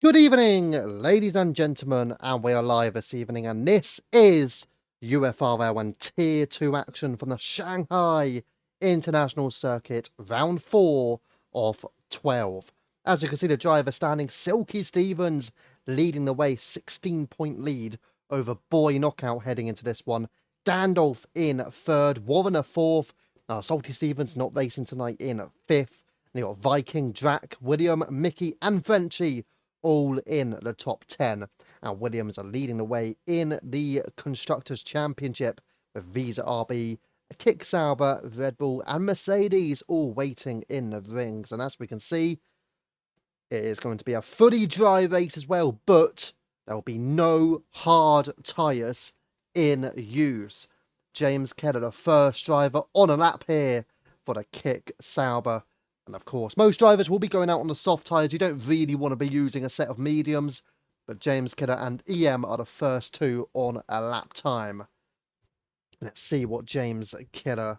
Good evening, ladies and gentlemen, and we are live this evening, and this is UFRL and Tier 2 action from the Shanghai International Circuit, round 4 of 12. As you can see, the driver standing, Silky Stevens, leading the way, 16-point lead over Boy Knockout heading into this one. Gandalf in third, Warren fourth, Salty Stevens not racing tonight in fifth. And you got Viking, Drac, William, Mickey, and Frenchie all in the top 10. And Williams are leading the way in the Constructors' Championship with Visa RB, Kick Sauber, Red Bull, and Mercedes all waiting in the rings. And as we can see, it is going to be a fully dry race as well, but there will be no hard tyres in use. James Keller, the first driver on a lap here for the Kick Sauber. And of course, most drivers will be going out on the soft tyres. You don't really want to be using a set of mediums, but James Kidder and EM are the first two on a lap time. Let's see what James Kidder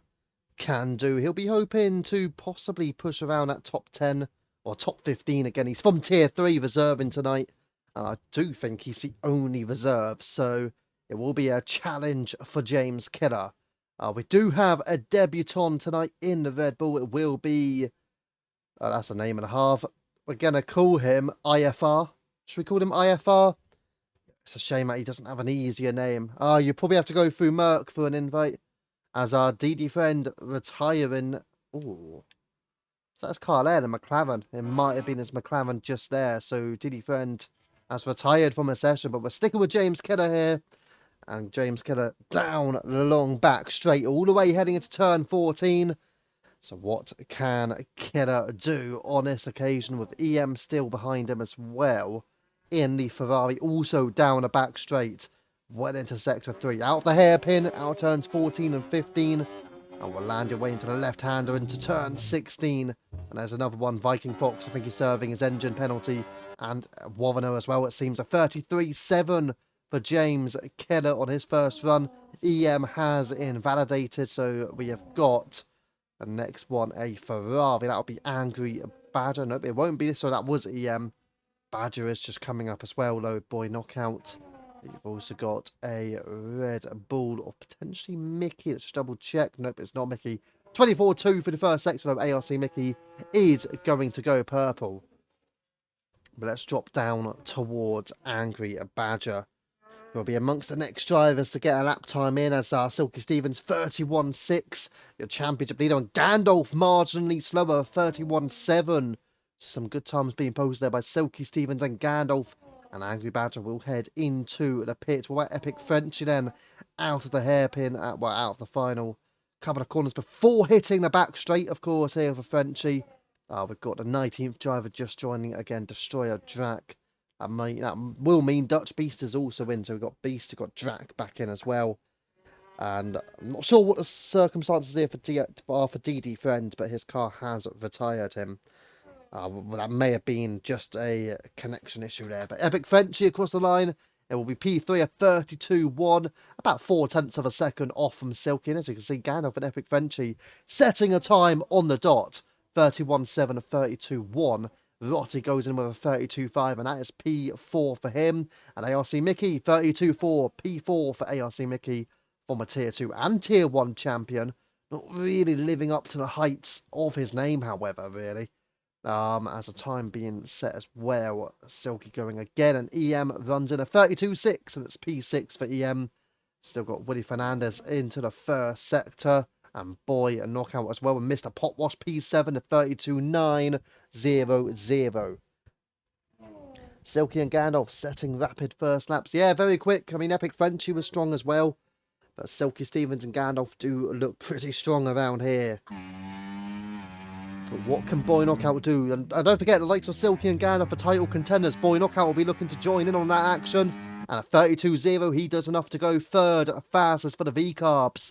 can do. He'll be hoping to possibly push around that top 10 or top 15 again. He's from Tier 3 reserving tonight, and I do think he's the only reserve, so it will be a challenge for James Kidder. We do have a debutant tonight in the Red Bull. It will be... that's a name and a half. We're going to call him IFR. Should we call him IFR? It's a shame that he doesn't have an easier name. You probably have to go through Merck for an invite. As our DD friend retiring. Ooh. So that's Carl Air and McLaren. It might have been his McLaren just there. So DD friend has retired from a session. But we're sticking with James Kidder here. And James Kidder down the long back straight all the way heading into turn 14. So what can Kidder do on this occasion with EM still behind him as well in the Ferrari, also down a back straight, well into sector 3. Out of the hairpin, out turns 14 and 15, and will land your way into the left-hander into turn 16. And there's another one, Viking Fox, I think he's serving his engine penalty, and Warrener as well. It seems a 33-7 for James Kidder on his first run. EM has invalidated, so we have got... the next one, a Ferrari. That'll be Angry Badger. Nope, it won't be. So that was EM. Badger is just coming up as well, though. Boy Knockout. You've also got a Red Bull or potentially Mickey. Let's just double check. Nope, it's not Mickey. 24-2 for the first section of ARC Mickey is going to go purple. But let's drop down towards Angry Badger. Will be amongst the next drivers to get a lap time in as Silky Stevens 31-6, your championship leader, and Gandalf marginally slower 31-7. Some good times being posted there by Silky Stevens and Gandalf, and Angry Badger will head into the pit. We'll Epic Frenchie then out of the hairpin, out of the final couple of corners before hitting the back straight, of course, here for Frenchie. We've got the 19th driver just joining again, Destroyer Drac. That will mean Dutch Beast is also in. So we've got Beast, we've got Drac back in as well. And I'm not sure what the circumstances here for DD Friend, but his car has retired him. That may have been just a connection issue there. But Epic Frenchie across the line. It will be P3 at 32-1, about 0.4 of a second off from Silky. And as you can see, Gandalf and Epic Frenchie setting a time on the dot. 31-7 of 32-1. Rotti goes in with a 32.5, and that is P4 for him. And ARC Mickey, 32.4, P4 for ARC Mickey, former Tier 2 and Tier 1 champion. Not really living up to the heights of his name, however, really. As a time being set as well. Silky going again, and EM runs in a 32.6, and it's P6 for EM. Still got Willie Fernandez into the first sector. And Boy, a knockout as well. And Mr. Potwash P7 at 32.900. Silky and Gandalf setting rapid first laps. Yeah, very quick. I mean, Epic Frenchie was strong as well. But Silky Stevens and Gandalf do look pretty strong around here. But what can Boy Knockout do? And don't forget, the likes of Silky and Gandalf are title contenders. Boy Knockout will be looking to join in on that action. And a 32.0, he does enough to go third fastest for the V-Carbs.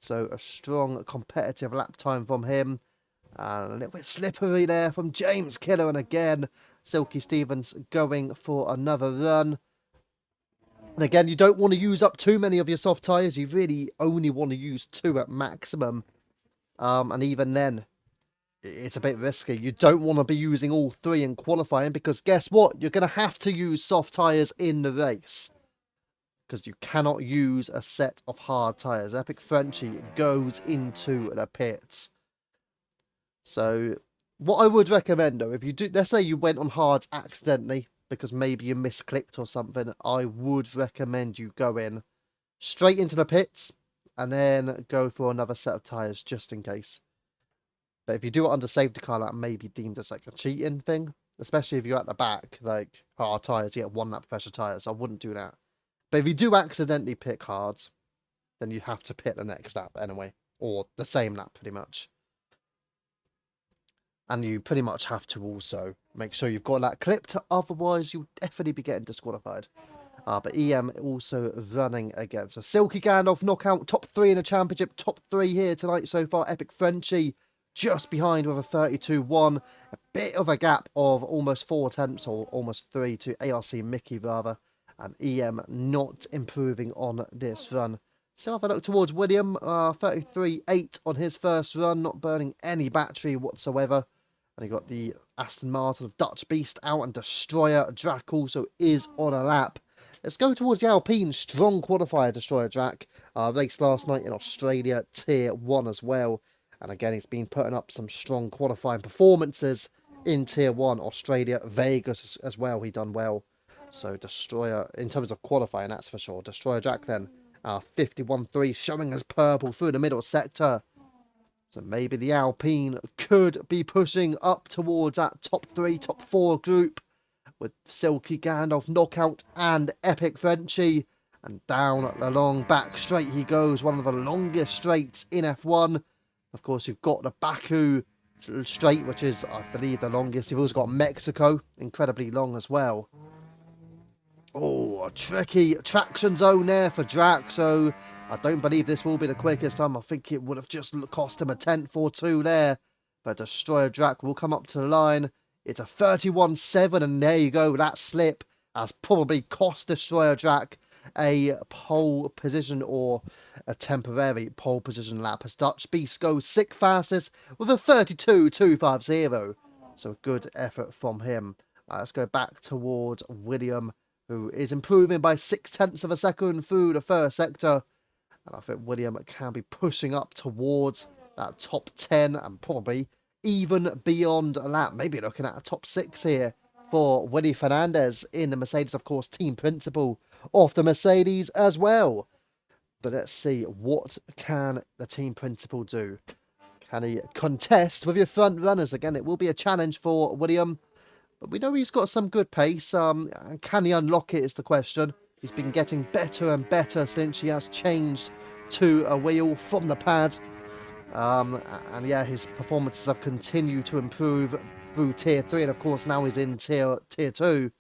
So a strong competitive lap time from him. And a little bit slippery there from James Kidder. And again, Silky Stevens going for another run. And again, you don't want to use up too many of your soft tyres. You really only want to use 2 at maximum. And even then, it's a bit risky. You don't want to be using all three in qualifying because guess what? You're going to have to use soft tyres in the race because you cannot use a set of hard tyres. Epic Frenchie goes into the pits. So what I would recommend though, if you do, let's say you went on hards accidentally because maybe you misclicked or something, I would recommend you go in straight into the pits and then go for another set of tyres just in case. But if you do it under safety car, that may be deemed as like a cheating thing, especially if you're at the back, like hard tyres, you get one lap pressure tyres. I wouldn't do that. But if you do accidentally pick hards, then you have to pit the next lap anyway, or the same lap pretty much. And you pretty much have to also make sure you've got that clipped, otherwise you'll definitely be getting disqualified. But EM also running again. So Silky Gandalf knockout, top 3 in the championship, top 3 here tonight so far. Epic Frenchie just behind with a 32-1. A bit of a gap of almost 4 attempts, or almost 3 to ARC Mickey rather. And EM not improving on this run. Still have a look towards William, 33.8 on his first run, not burning any battery whatsoever. And you got the Aston Martin of Dutch Beast out, and Destroyer Drac also is on a lap. Let's go towards the Alpine. Strong qualifier, Destroyer Drac. Raced last night in Australia, Tier 1 as well. And again, he's been putting up some strong qualifying performances in Tier 1, Australia, Vegas as well. He done well. So Destroyer, in terms of qualifying, that's for sure. Destroyer Drac then, 51.3, showing as purple through the middle sector. So maybe the Alpine could be pushing up towards that top 3, top 4 group with Silky Gandalf, Knockout and Epic Frenchie. And down the long back straight he goes, one of the longest straights in F1. Of course, you've got the Baku straight, which is, I believe, the longest. You've also got Mexico, incredibly long as well. Oh, a tricky traction zone there for Drac, so I don't believe this will be the quickest time. I think it would have just cost him a tenth or two there. But Destroyer Drac will come up to the line. It's a 31.7, and there you go. That slip has probably cost Destroyer Drac a pole position, or a temporary pole position lap, as Dutch Beast goes 6th fastest with a 32.250. So good effort from him. Let's go back towards William, who is improving by 0.6 of a second through the first sector. And I think William can be pushing up towards that top 10 and probably even beyond a lap. Maybe looking at a top 6 here for Willie Fernandez in the Mercedes, of course, team principal of the Mercedes as well. But let's see, what can the team principal do? Can he contest with your front runners? Again, it will be a challenge for William. But we know he's got some good pace. Can he unlock it is the question. He's been getting better and better since he has changed to a wheel from the pad. And yeah, his performances have continued to improve through Tier 3. And of course, now he's in Tier 2.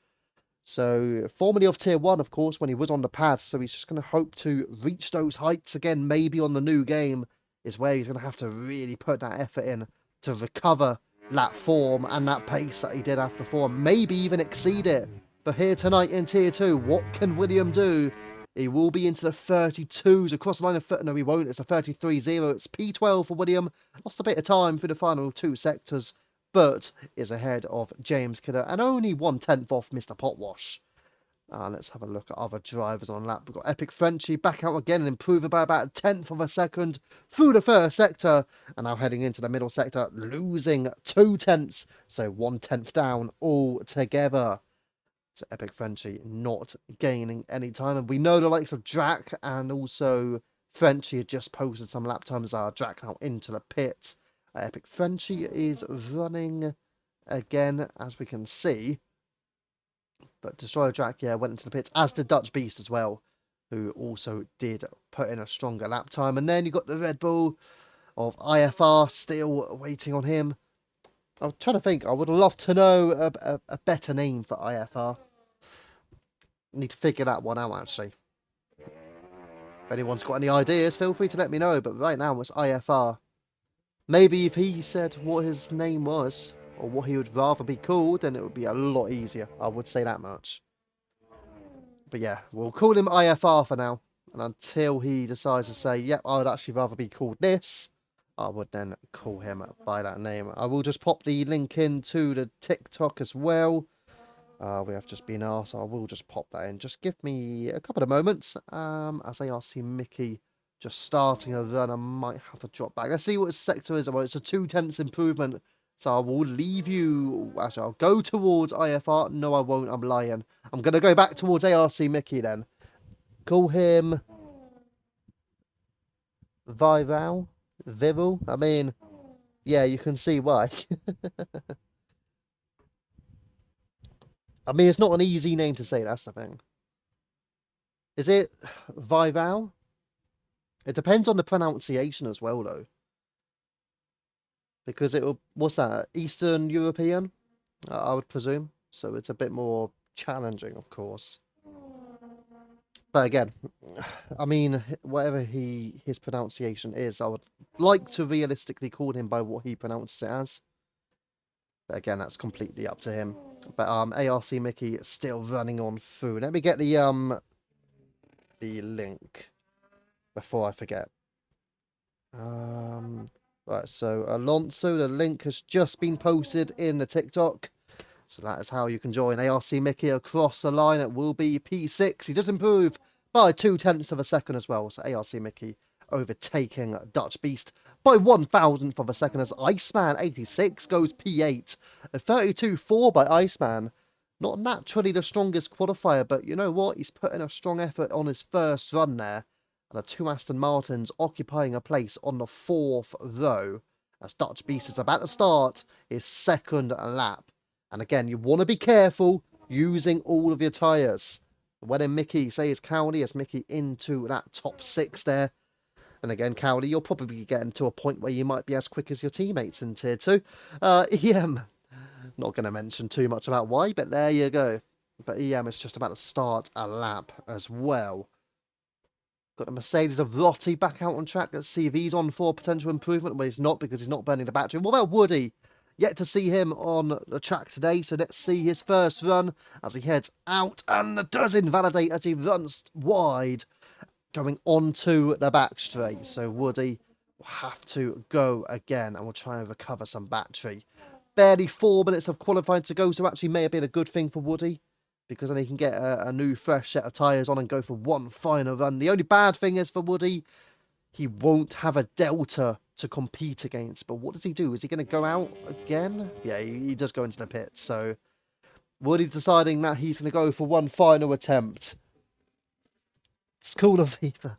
So formerly of Tier 1, of course, when he was on the pad. So he's just going to hope to reach those heights again. Maybe on the new game is where he's going to have to really put that effort in to recover that form and that pace that he did have before, maybe even exceed it. But here tonight in Tier 2, what can William do? He will be into the 32s across the line of foot. No, he won't. It's a 33.0. It's P12 for William. Lost a bit of time through the final 2 sectors, but is ahead of James Kidder and only 1/10 off Mr. Potwash. Let's have a look at other drivers on lap. We've got Epic Frenchie back out again and improving by about 1/10 of a second through the first sector. And now heading into the middle sector, losing 2/10. So 1/10 down altogether. So Epic Frenchie not gaining any time. And we know the likes of Drac and also Frenchie had just posted some lap times. Drac now into the pit. Epic Frenchie is running again, as we can see. But Destroyer Drac, yeah, went into the pits, as did Dutch Beast as well, who also did put in a stronger lap time. And then you got the Red Bull of IFR still waiting on him. I'm trying to think. I would love to know a better name for IFR. I need to figure that one out, actually. If anyone's got any ideas, feel free to let me know. But right now, it's IFR. Maybe if he said what his name was, or what he would rather be called, then it would be a lot easier. I would say that much. But yeah, we'll call him IFR for now. And until he decides to say, yep, I would actually rather be called this, I would then call him by that name. I will just pop the link into the TikTok as well. We have just been asked, so I will just pop that in. Just give me a couple of moments. As I see Mickey just starting a run, I might have to drop back. Let's see what his sector is. Well, it's a 2/10 improvement. So I will leave you. Actually, I'll go towards IFR. No, I won't. I'm lying. I'm going to go back towards ARC Mickey then. Call him Viral. Viral. I mean, yeah, you can see why. I mean, it's not an easy name to say. That's the thing. Is it Viral? It depends on the pronunciation as well, though. Because it'll, what's that? Eastern European, I would presume. So it's a bit more challenging, of course. But again, I mean, whatever his pronunciation is, I would like to realistically call him by what he pronounces it as. But again, that's completely up to him. But ARC Mickey is still running on through. Let me get the link before I forget. Right, so Alonso, the link has just been posted in the TikTok. So that is how you can join ARC Mickey across the line. It will be P6. He does improve by 0.2 of a second as well. So ARC Mickey overtaking Dutch Beast by 1,000th of a second as Iceman 86 goes P8. A 32.4 by Iceman. Not naturally the strongest qualifier, but you know what? He's put in a strong effort on his first run there. And the two Aston Martins occupying a place on the 4th row as Dutch Beast is about to start his second lap. And again, you want to be careful using all of your tyres. When in Mickey, say it's Cowley, as Mickey into that top 6 there. And again, Cowley, you're probably getting to a point where you might be as quick as your teammates in Tier 2. EM, not going to mention too much about why, but there you go. But EM is just about to start a lap as well. Got the Mercedes of Rotti back out on track. Let's see if he's on for potential improvement. Well, he's not because he's not burning the battery. What about Woody? Yet to see him on the track today. So let's see his first run as he heads out and does invalidate as he runs wide going onto the back straight. So Woody will have to go again and we'll try and recover some battery. Barely 4 minutes of qualifying to go. So actually may have been a good thing for Woody, because then he can get a new fresh set of tyres on and go for one final run. The only bad thing is for Woody, he won't have a Delta to compete against. But what does he do? Is he going to go out again? Yeah, he does go into the pit. So Woody deciding that he's going to go for one final attempt. School of Fever.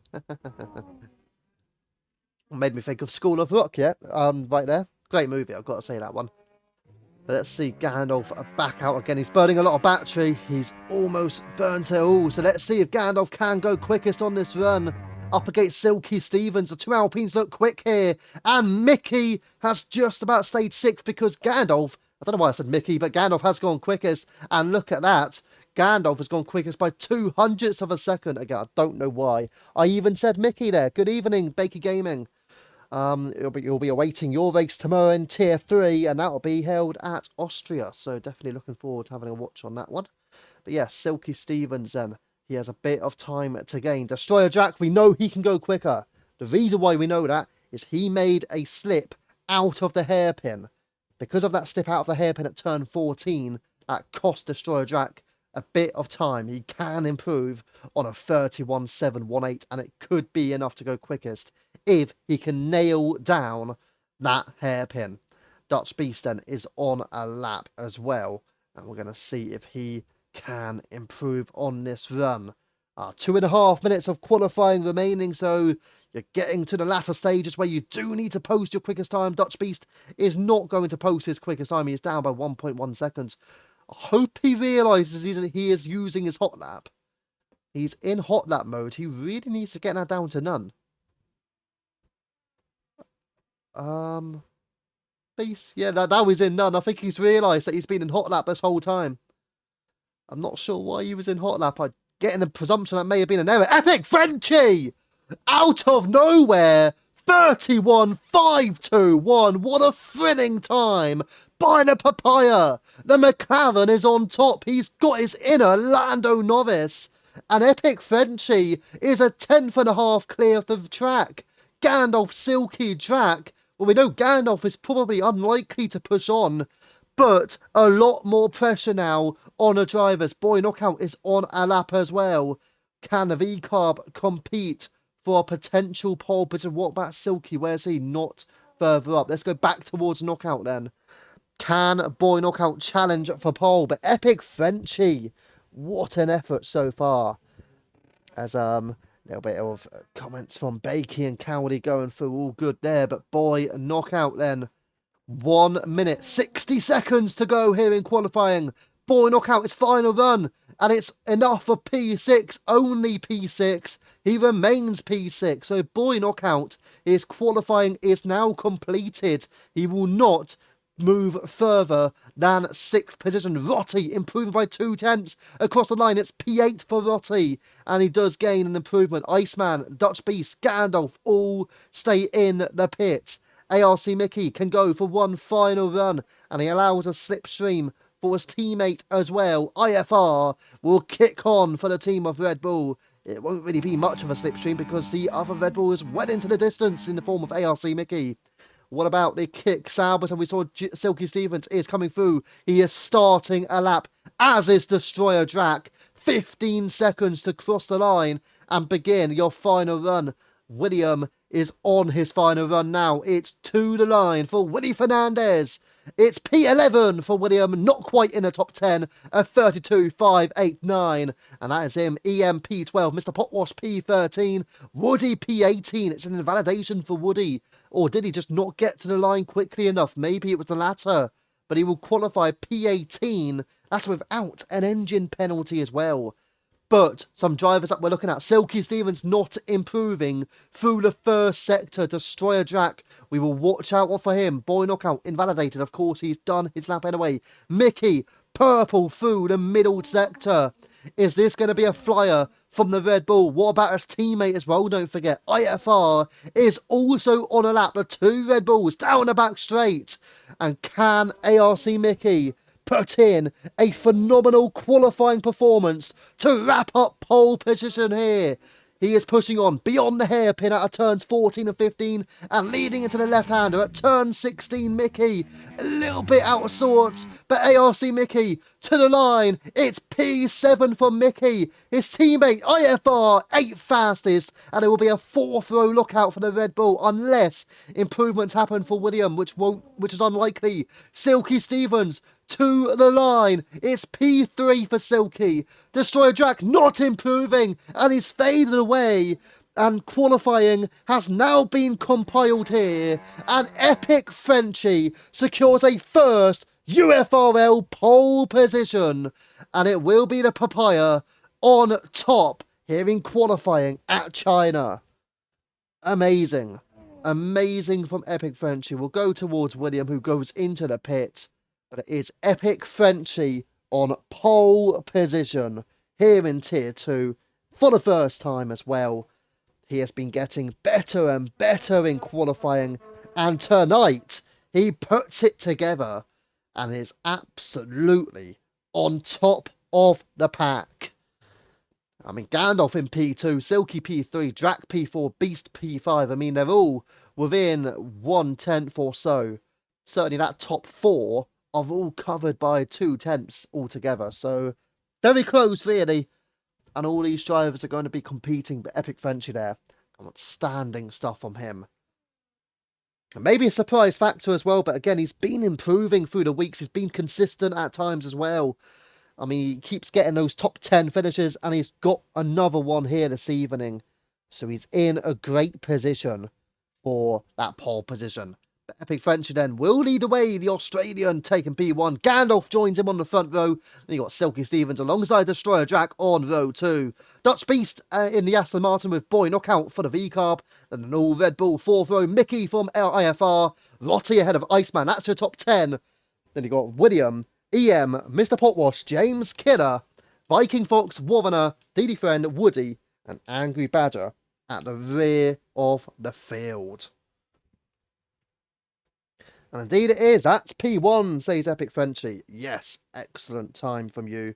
Made me think of School of Rock, yeah? Right there. Great movie, I've got to say that one. But let's see Gandalf back out again. He's burning a lot of battery. He's almost burnt it all. So let's see if Gandalf can go quickest on this run. Up against Silky Stevens. The two Alpines look quick here. And Mickey has just about stayed 6th because Gandalf, I don't know why I said Mickey, but Gandalf has gone quickest. And look at that. Gandalf has gone quickest by 0.02 of a second. Again, I don't know why. I even said Mickey there. Good evening, Baker Gaming. You'll be awaiting your race tomorrow in Tier 3, and that will be held at Austria. So definitely looking forward to having a watch on that one. But yeah, Silky Stevens then. He has a bit of time to gain. Destroyer Jack, we know he can go quicker. The reason why we know that is he made a slip out of the hairpin. Because of that slip out of the hairpin at turn 14, that cost Destroyer Jack a bit of time. He can improve on a 31.718, and it could be enough to go quickest if he can nail down that hairpin. Dutch Beast then is on a lap as well, and we're going to see if he can improve on this run. 2.5 minutes of qualifying remaining, so you're getting to the latter stages where you do need to post your quickest time. Dutch Beast is not going to post his quickest time. He is down by 1.1 seconds. I hope he realises he is using his hot lap. He's in hot lap mode. He really needs to get that down to none. Yeah, now he's in none. I think he's realised that he's been in hot lap this whole time. I'm not sure why he was in hot lap. I get in the presumption that may have been an error. Epic Frenchie! Out of nowhere! 31.521. What a thrilling time by the papaya. The McLaren is on top. He's got his inner Lando Norris. And Epic Frenchie is a 10th and a half clear of the track. Gandalf Silky Jack Well, we know Gandalf is probably unlikely to push on, but a lot more pressure now on the drivers. Boy Knockout is on a lap as well. Can the V-Carb compete for a potential pole position? What about Silky? Where's he? Not further up. Let's go back towards Knockout then. Can Boy Knockout challenge for pole? But Epic Frenchie, what an effort so far. As little bit of comments from Bakey and Cowley going through, all good there. But Boy Knockout then. 1 minute, 60 seconds to go here in qualifying. Boy Knockout his final run, and it's enough for P6, only P6. He remains P6. So Boy Knockout, his qualifying is now completed. He will not move further than 6th position. Rotti improving by 2/10 across the line. It's P8 for Rotti, and he does gain an improvement. Iceman, Dutch Beast, Gandalf all stay in the pit. ARC Mickey can go for one final run, and he allows a slipstream for his teammate as well. IFR will kick on for the team of Red Bull. It won't really be much of a slipstream because the other Red Bull is well into the distance in the form of ARC Mickey. What about the kick Saubers? And we saw Silky Stevens is coming through. He is starting a lap, as is Destroyer Drac. 15 seconds to cross the line and begin your final run. William is on his final run now. It's to the line for Willie Fernandez. It's P11 for William, not quite in the top 10, a 32.589. And that is him, EMP12, Mr. Potwash P13, Woody P18. It's an invalidation for Woody. Or did he just not get to the line quickly enough? Maybe it was the latter. But he will qualify P18. That's without an engine penalty as well. But some drivers that we're looking at, Silky Stevens not improving through the first sector. Destroyer Jack, we will watch out for him. Boy Knockout, invalidated. Of course, he's done his lap anyway. Mickey, purple through the middle sector. Is this going to be a flyer from the Red Bull? What about his teammate as well? Don't forget, IFR is also on a lap. The two Red Bulls down the back straight. And can ARC Mickey put in a phenomenal qualifying performance to wrap up pole position here? He is pushing on beyond the hairpin out of turns 14 and 15 and leading into the left-hander at turn 16. Mickey, a little bit out of sorts, but ARC Mickey to the line. It's P7 for Mickey. His teammate IFR 8th fastest, and it will be a 4th row lookout for the Red Bull unless improvements happen for William, which is unlikely. Silky Stevens to the line. It's P3 for Silky. Destroyer Jack not improving, and he's faded away. And qualifying has now been compiled here. And Epic Frenchie secures a first UFRL pole position. And it will be the Papaya on top here in qualifying at China. Amazing. Amazing from Epic Frenchie. We'll go towards William, who goes into the pit. But it is Epic Frenchie on pole position here in Tier 2 for the first time as well. He has been getting better and better in qualifying, and tonight he puts it together and is absolutely on top of the pack. I mean, Gandalf in P2, Silky P3, Drac P4, Beast P5. I mean, they're all within 1/10 or so. Certainly that top 4 are all covered by 2/10 altogether. So very close, really. And all these drivers are going to be competing, but Epic Frenchie there. Outstanding stuff from him. And maybe a surprise factor as well, but again, he's been improving through the weeks. He's been consistent at times as well. I mean, he keeps getting those top 10 finishes, and he's got another one here this evening. So he's in a great position for that pole position. But Epic Frenchie then will lead away, the Australian taking P1. Gandalf joins him on the front row. Then you got Silky Stevens alongside Destroyer Jack on row 2. Dutch Beast in the Aston Martin with Boy Knockout for the V-Carb. And an all Red Bull 4th row. Mickey from IFR. Rotti ahead of Iceman. That's your top 10. Then you got William, EM, Mr. Potwash, James Killer, Viking Fox, Warrener, DD Friend, Woody, and Angry Badger at the rear of the field. And indeed it is. That's P1, says Epic Frenchie. Yes, excellent time from you.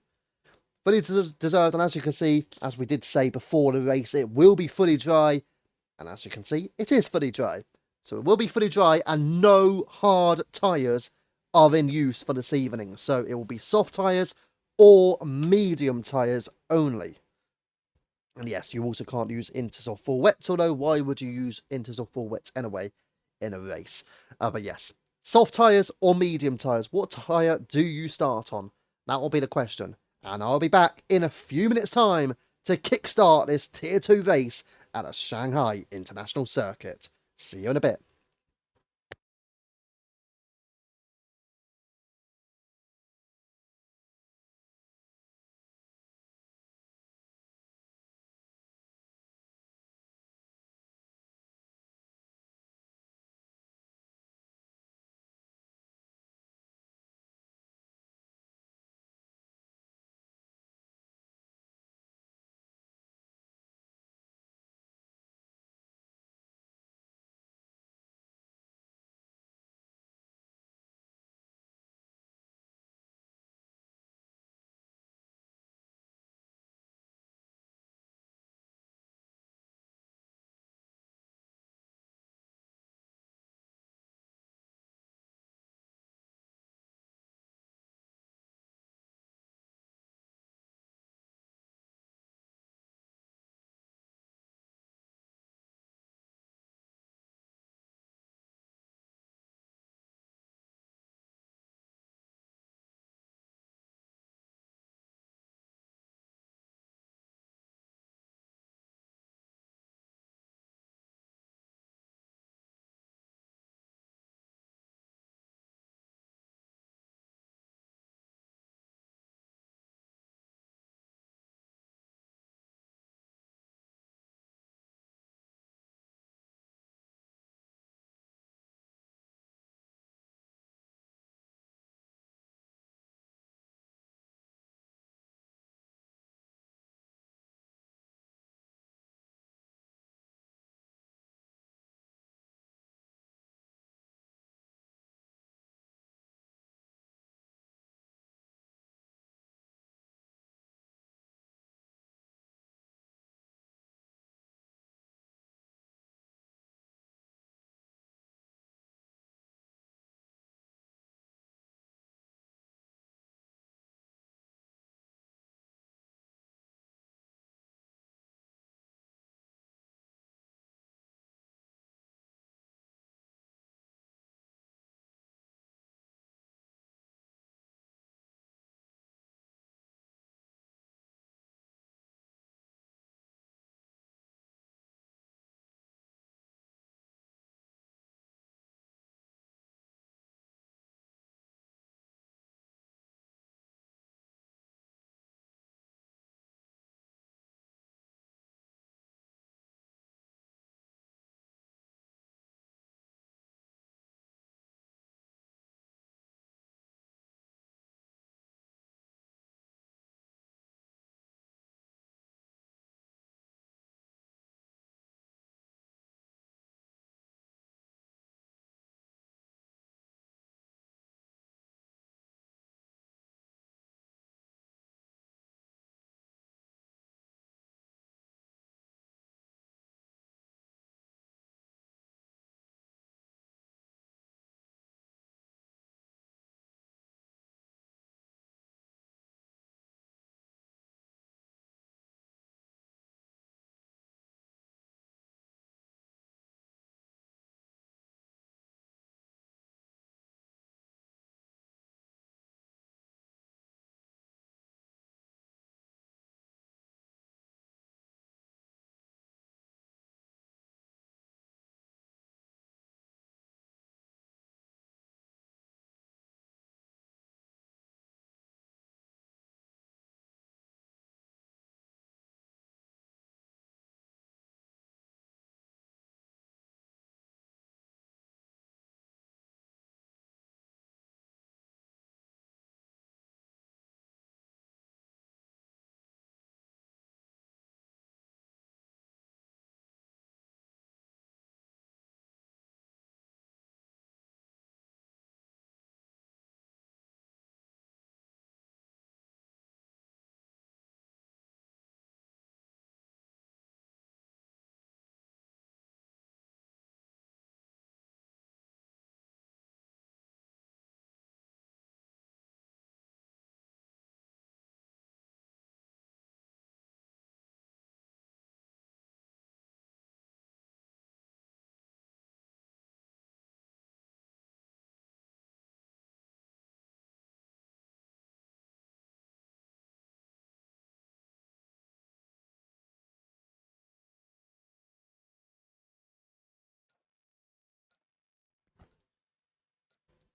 Fully deserved, and as you can see, as we did say before the race, it will be fully dry. And as you can see, it is fully dry. So it will be fully dry and no hard tyres are in use for this evening. So it will be soft tyres or medium tyres only. And yes, you also can't use inters or full wets, although why would you use inters or full wets anyway in a race? But yes, soft tyres or medium tyres, what tyre do you start on? That will be the question. And I'll be back in a few minutes' time to kickstart this Tier 2 race at the Shanghai International Circuit. See you in a bit.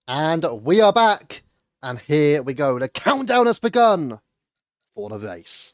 And we are back. And here we go. The countdown has begun for the race.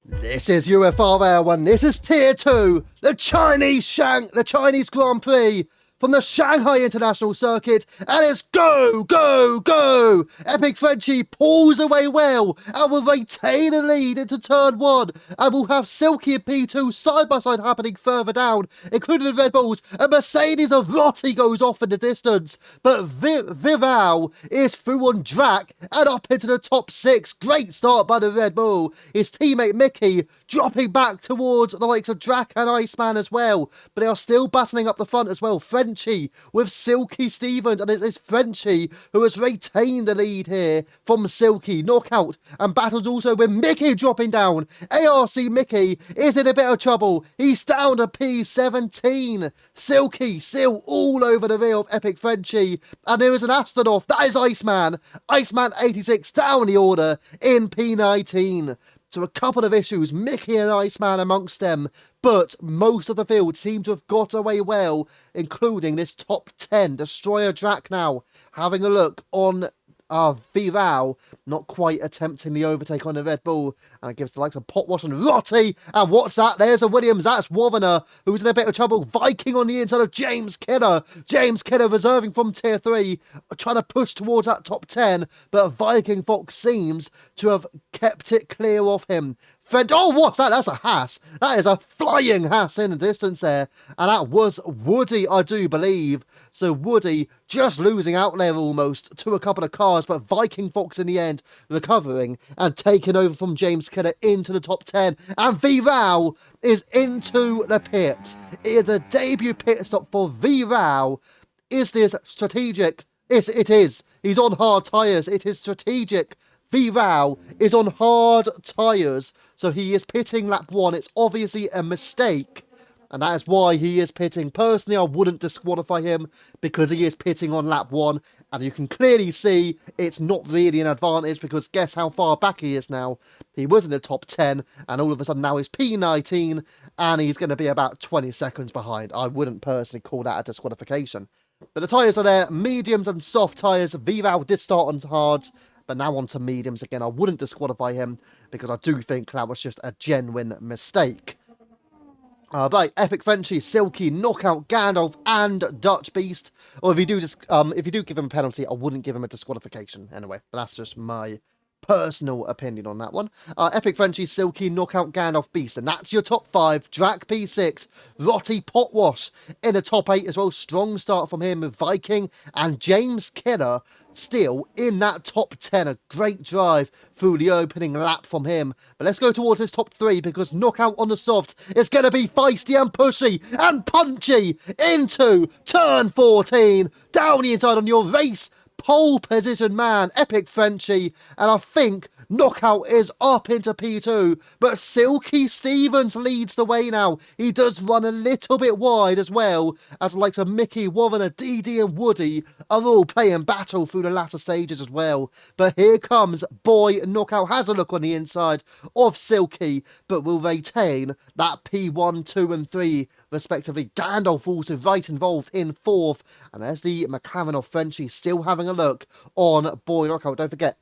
This is UFRL and this is Tier 2, the Chinese Grand Prix from the Shanghai International Circuit, and it's go, go, go! Epic Frenchie pulls away well and will retain a lead into turn 1, and we'll have Silky and P2 side by side happening further down, including the Red Bulls, and Mercedes of Rotti goes off in the distance, but Viral is through on Drac and up into the top 6. Great start by the Red Bull. His teammate Mickey dropping back towards the likes of Drac and Iceman as well, but they are still battling up the front as well. Frenchie with Silky Stevens, and it's Frenchie who has retained the lead here from Silky. Knockout and battles also with Mickey dropping down. ARC Mickey is in a bit of trouble. He's down to P17. Silky still all over the rear of Epic Frenchie, and there is an Astronaut. That is Iceman. Iceman 86 down the order in P19. So a couple of issues, Mickey and Iceman amongst them, but most of the field seem to have got away well, including this top 10. Destroyer Drac now having a look on Viral, not quite attempting the overtake on the Red Bull, and it gives the likes of Potwash and Rotti. And what's that? There's a Williams. That's Wavener, who's in a bit of trouble. Viking on the inside of James Kidder. James Kidder reserving from Tier 3, trying to push towards that top 10, but Viking Fox seems to have kept it clear of him. Oh, what's that? That's a Haas. That is a flying Haas in the distance there. And that was Woody, I do believe. So Woody just losing out there almost to a couple of cars, but Viking Fox in the end recovering and taking over from James Kidder into the top 10. And Viral is into the pit. It is a debut pit stop for Viral. Is this strategic? Yes, it is. He's on hard tyres. It is strategic. Viral is on hard tyres, so he is pitting lap 1. It's obviously a mistake, and that is why he is pitting. Personally, I wouldn't disqualify him because he is pitting on lap 1, and you can clearly see it's not really an advantage because guess how far back he is now. He was in the top 10, and all of a sudden now he's P19, and he's going to be about 20 seconds behind. I wouldn't personally call that a disqualification. But the tyres are there, mediums and soft tyres. Viral did start on hards, but now on to mediums again. I wouldn't disqualify him because I do think that was just a genuine mistake. Right, Epic Frenchie, Silky, Knockout, Gandalf, and Dutch Beast. Or if you do give him a penalty, I wouldn't give him a disqualification anyway. But that's just my personal opinion on that one. Epic Frenchie, Silky, Knockout, Gandalf, Beast. And that's your top 5. Drac P6, Rotti, Potwash in the top 8 as well. Strong start from him with Viking and James Kidder still in that top 10. A great drive through the opening lap from him. But let's go towards his top 3 because Knockout on the soft is going to be feisty and pushy and punchy into turn 14. Down the inside on your race pole position man, Epic Frenchie, and I think Knockout is up into P2, but Silky Stevens leads the way now. He does run a little bit wide as well, as the likes of Mickey, Warren, DD and Woody are all playing battle through the latter stages as well. But here comes Boy Knockout, has a look on the inside of Silky, but will retain that P1, 2 and 3 respectively. Gandalf also right involved in 4th, and there's the McLaren of Frenchie still having a look on Boy Knockout. Don't forget,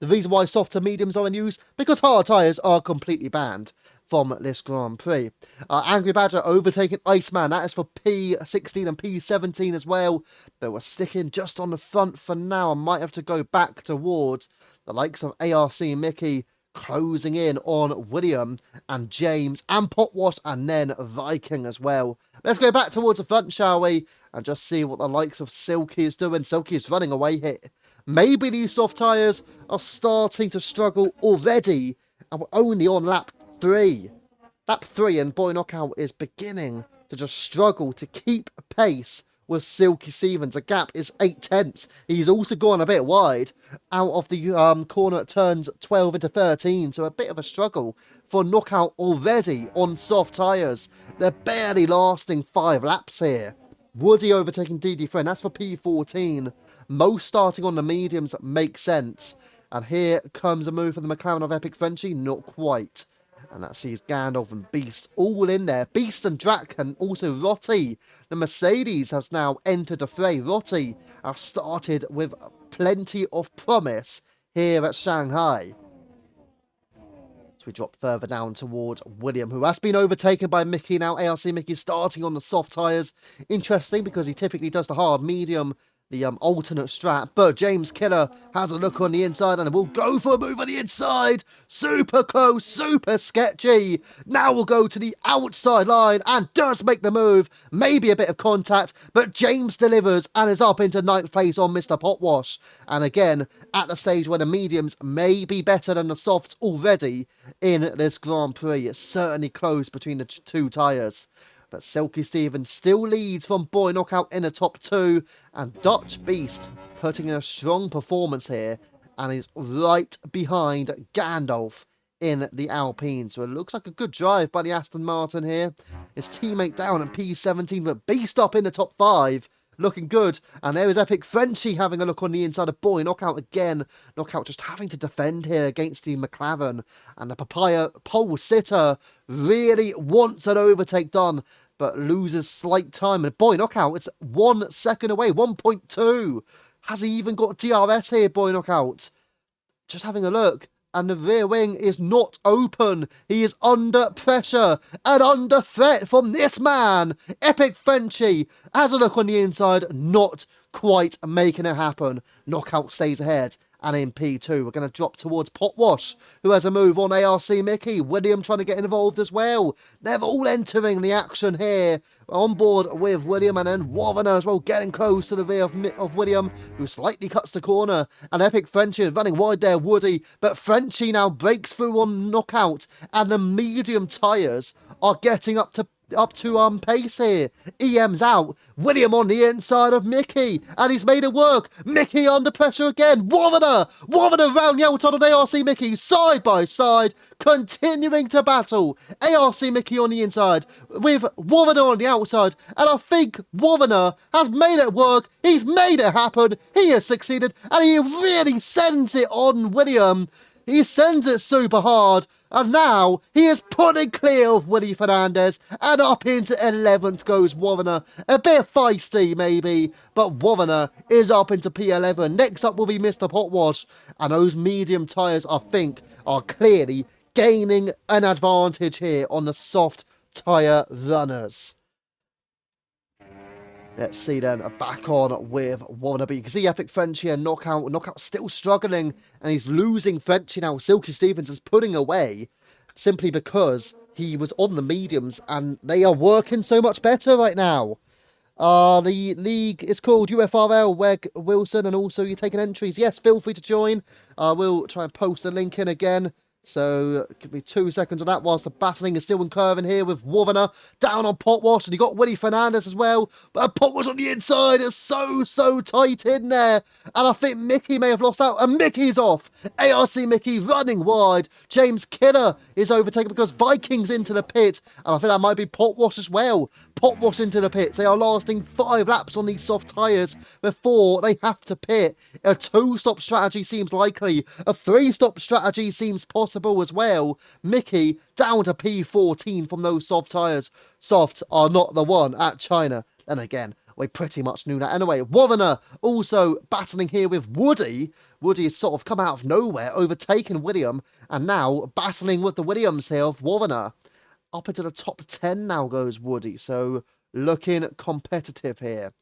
the reason why soft to mediums are in use, because hard tyres are completely banned from this Grand Prix. Angry Badger overtaking Iceman. That is for P16 and P17 as well. But we're sticking just on the front for now. I might have to go back towards the likes of ARC Mickey, closing in on William and James and Potwash and then Viking as well. Let's go back towards the front, shall we? And just see what the likes of Silky is doing. Silky is running away here. Maybe these soft tyres are starting to struggle already. And we're only on lap 3. Lap 3 and Boy Knockout is beginning to just struggle to keep pace with Silky Stevens. The gap is 8/10. He's also gone a bit wide out of the corner at turns 12 into 13. So a bit of a struggle for Knockout already on soft tyres. They're barely lasting 5 laps here. Woody overtaking DD Friend. That's for P14. Most starting on the mediums makes sense. And here comes a move for the McLaren of Epic Frenchie. Not quite. And that sees Gandalf and Beast all in there. Beast and Drac and also Rotti. The Mercedes has now entered the fray. Rotti has started with plenty of promise here at Shanghai. So we drop further down towards William, who has been overtaken by Mickey now. ARC Mickey starting on the soft tyres. Interesting because he typically does the hard medium, the alternate strat. But James Killer has a look on the inside and will go for a move on the inside. Super close, super sketchy. Now we'll go to the outside line and does make the move. Maybe a bit of contact, but James delivers and is up into ninth place on Mr. Potwash. And again, at the stage where the mediums may be better than the softs already in this Grand Prix. It's certainly close between the two tyres. But Silky Stevens still leads from Boy Knockout in the top two. And Dutch Beast putting in a strong performance here. And is right behind Gandalf in the Alpine. So it looks like a good drive by the Aston Martin here. His teammate down at P17, but Beast up in the top five. Looking good. And there is Epic Frenchie having a look on the inside of Boy Knockout again. Knockout just having to defend here against the McLaren. And the Papaya pole sitter really wants an overtake done, but loses slight time. And Boy Knockout, it's 1 second away, 1.2. Has he even got DRS here, Boy Knockout? Just having a look. And the rear wing is not open. He is under pressure and under threat from this man. Epic Frenchie has a look on the inside, not quite making it happen. Knockout stays ahead. And in P2, we're going to drop towards Potwash, who has a move on ARC Mickey. William trying to get involved as well. They're all entering the action here. On board with William, and then Warner as well, getting close to the rear of William, who slightly cuts the corner. And Epic Frenchie running wide there, Woody. But Frenchie now breaks through on Knockout, and the medium tyres are getting up to pace here. EM's out. William on the inside of Mickey, and he's made it work. Mickey under pressure again. Warner round the outside of ARC Mickey, side by side, continuing to battle. ARC Mickey on the inside with Warner on the outside, and I think Warner has made it work. He's made it happen. He has succeeded, and he really sends it on William. He sends it super hard. And now he is putting clear of Willie Fernandez, and up into 11th goes Warner. A bit feisty maybe, but Warner is up into P11. Next up will be Mr. Potwash, and those medium tyres I think are clearly gaining an advantage here on the soft tyre runners. Let's see then, back on with Wannabe. You can see Epic Frenchie and Knockout. Knockout still struggling, and he's losing Frenchie now. Silky Stevens is putting away simply because he was on the mediums, and they are working so much better right now. The league is called UFRL, Weg Wilson, and also you're taking entries. Yes, feel free to join. We'll try and post the link in again. So, give me 2 seconds on that whilst the battling is still incurring here with Warner down on Potwash, and you got Willie Fernandez as well. But Potwash on the inside is so tight in there. And I think Mickey may have lost out, and Mickey's off. ARC Mickey running wide. James Killer is overtaken because Vikings into the pit. And I think that might be Potwash as well. Potwash into the pits. They are lasting 5 laps on these soft tyres before they have to pit. A 2-stop strategy seems likely. A 3-stop strategy seems possible as well. Mickey down to P14 from those soft tyres. Softs are not the one at China. And again, we pretty much knew that anyway. Warner also battling here with Woody. Woody has sort of come out of nowhere, overtaken William, and now battling with the Williams here of Warner. Up into the top 10 now goes Woody, so looking competitive here.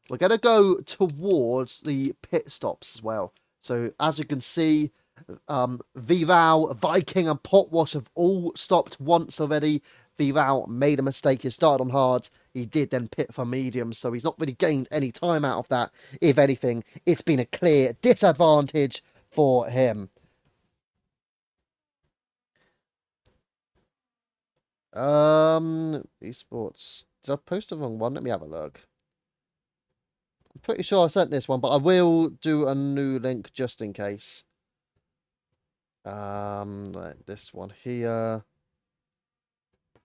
We're going to go towards the pit stops as well. So as you can see, Viral, Viking and Potwash have all stopped once already. Viral made a mistake. He started on hard. He did then pit for medium, so he's not really gained any time out of that. If anything, it's been a clear disadvantage for him. Esports. Did I post the wrong one? Let me have a look. I'm pretty sure I sent this one, but I will do a new link just in case. Like this one here.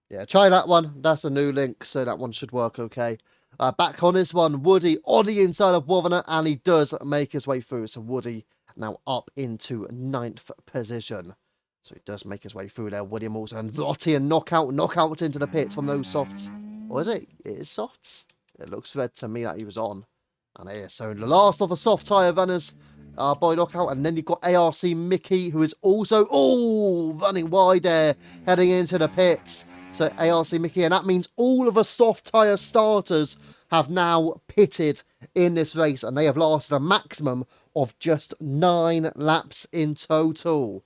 Yeah, try that one. That's a new link, so that one should work okay. Back on this one, Woody on the inside of Warner, and he does make his way through. So Woody now up into 9th position. So he does make his way through there. William also and Lottie and knockout into the pits from those softs. Or is it? It is softs. It looks red to me that he was on. And it is. So the last of the soft tyre runners by knockout. And then you've got ARC Mickey, who is also running wide there, heading into the pits. So ARC Mickey, and that means all of the soft tyre starters have now pitted in this race, and they have lasted a maximum of just 9 laps in total.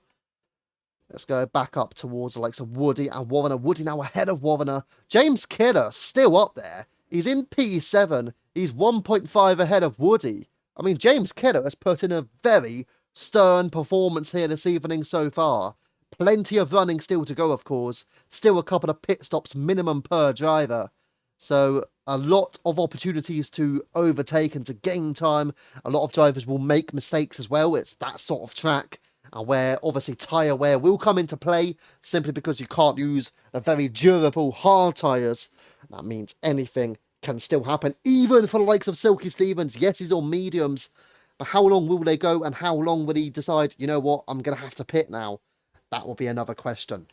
Let's go back up towards the likes of Woody and Warner. Woody now ahead of Warner. James Kidder still up there. He's in P7. He's 1.5 ahead of Woody. I mean, James Kidder has put in a very stern performance here this evening so far. Plenty of running still to go, of course. Still a couple of pit stops minimum per driver. So a lot of opportunities to overtake and to gain time. A lot of drivers will make mistakes as well. It's that sort of track. And where obviously tyre wear will come into play simply because you can't use a very durable hard tyres. That means anything can still happen, even for the likes of Silky Stevens. Yes, he's on mediums, but how long will they go, and how long will he decide, you know what, I'm going to have to pit now? That will be another question.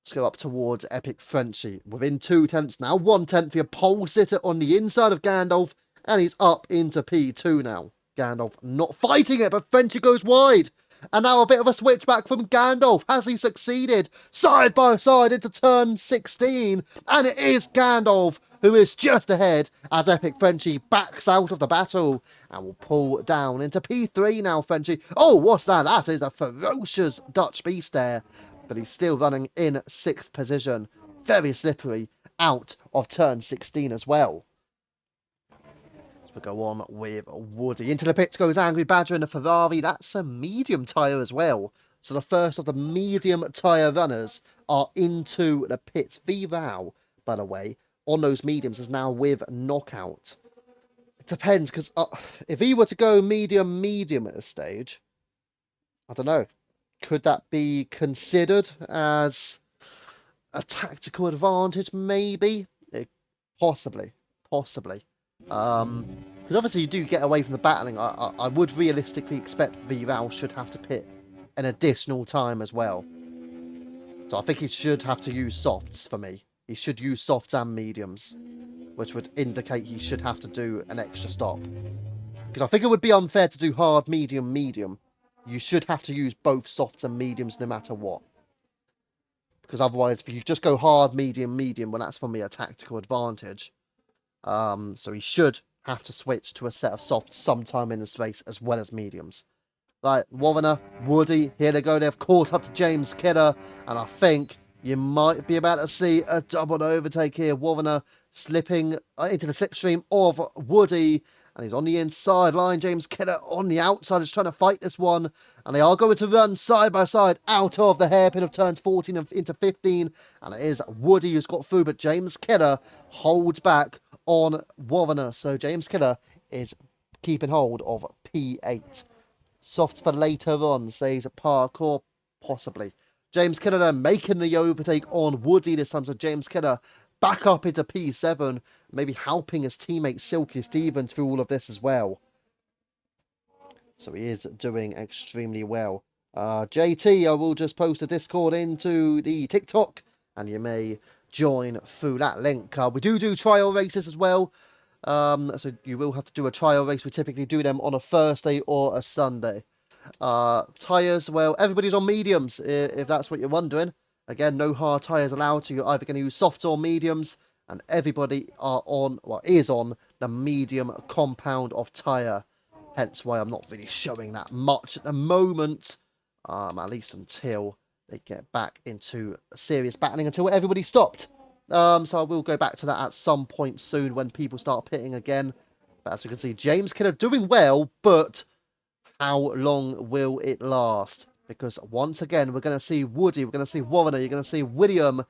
Let's go up towards Epic Frenchie. Within 2 tenths now, 1 tenth for your pole sitter on the inside of Gandalf, and he's up into P2 now. Gandalf not fighting it, but Frenchie goes wide. And now a bit of a switch back from Gandalf. Has he succeeded? Side by side into turn 16. And it is Gandalf who is just ahead as Epic Frenchie backs out of the battle. And will pull down into P3 now, Frenchie. Oh, what's that? That is a ferocious Dutch beast there. But he's still running in 6th position. Very slippery out of turn 16 as well. We go on with Woody. Into the pits goes Angry Badger in a Ferrari. That's a medium tyre as well. So the first of the medium tyre runners are into the pits. V-Row, by the way, on those mediums is now with knockout. It depends, because if he were to go medium at this stage, I don't know. Could that be considered as a tactical advantage? Maybe. Possibly. Because obviously you do get away from the battling. I would realistically expect V-Row should have to pit an additional time as well. So I think he should have to use softs for me. He should use softs and mediums, which would indicate he should have to do an extra stop. Because I think it would be unfair to do hard, medium. You should have to use both softs and mediums no matter what. Because otherwise, if you just go hard, medium, well, that's for me a tactical advantage. So he should have to switch to a set of softs sometime in this race as well as mediums. Right, Warner, Woody, here they go. They've caught up to James Kidder, and I think you might be about to see a double overtake here. Warner slipping into the slipstream of Woody, and he's on the inside line. James Kidder on the outside is trying to fight this one, and they are going to run side by side out of the hairpin of turns 14 and into 15, and it is Woody who's got through, but James Kidder holds back on Warner. So James Kidder is keeping hold of P8. Soft for later on, says Parkour, possibly. James Kidder then making the overtake on Woody this time. So James Kidder back up into P7, maybe helping his teammate Silky Stevens through all of this as well. So he is doing extremely well. JT, I will just post a Discord into the TikTok, and you may join through that link. We do trial races as well. So you will have to do a trial race. We typically do them on a Thursday or a Sunday. Tyres, well, everybody's on mediums, if that's what you're wondering. Again, no hard tyres allowed, so you're either going to use softs or mediums, and everybody is on the medium compound of tyre. Hence why I'm not really showing that much at the moment, at least until they get back into serious battling, until everybody stopped. So I will go back to that at some point soon when people start pitting again. But as you can see, James Kidder doing well, but how long will it last? Because once again, we're going to see Woody, we're going to see Warner, you're going to see William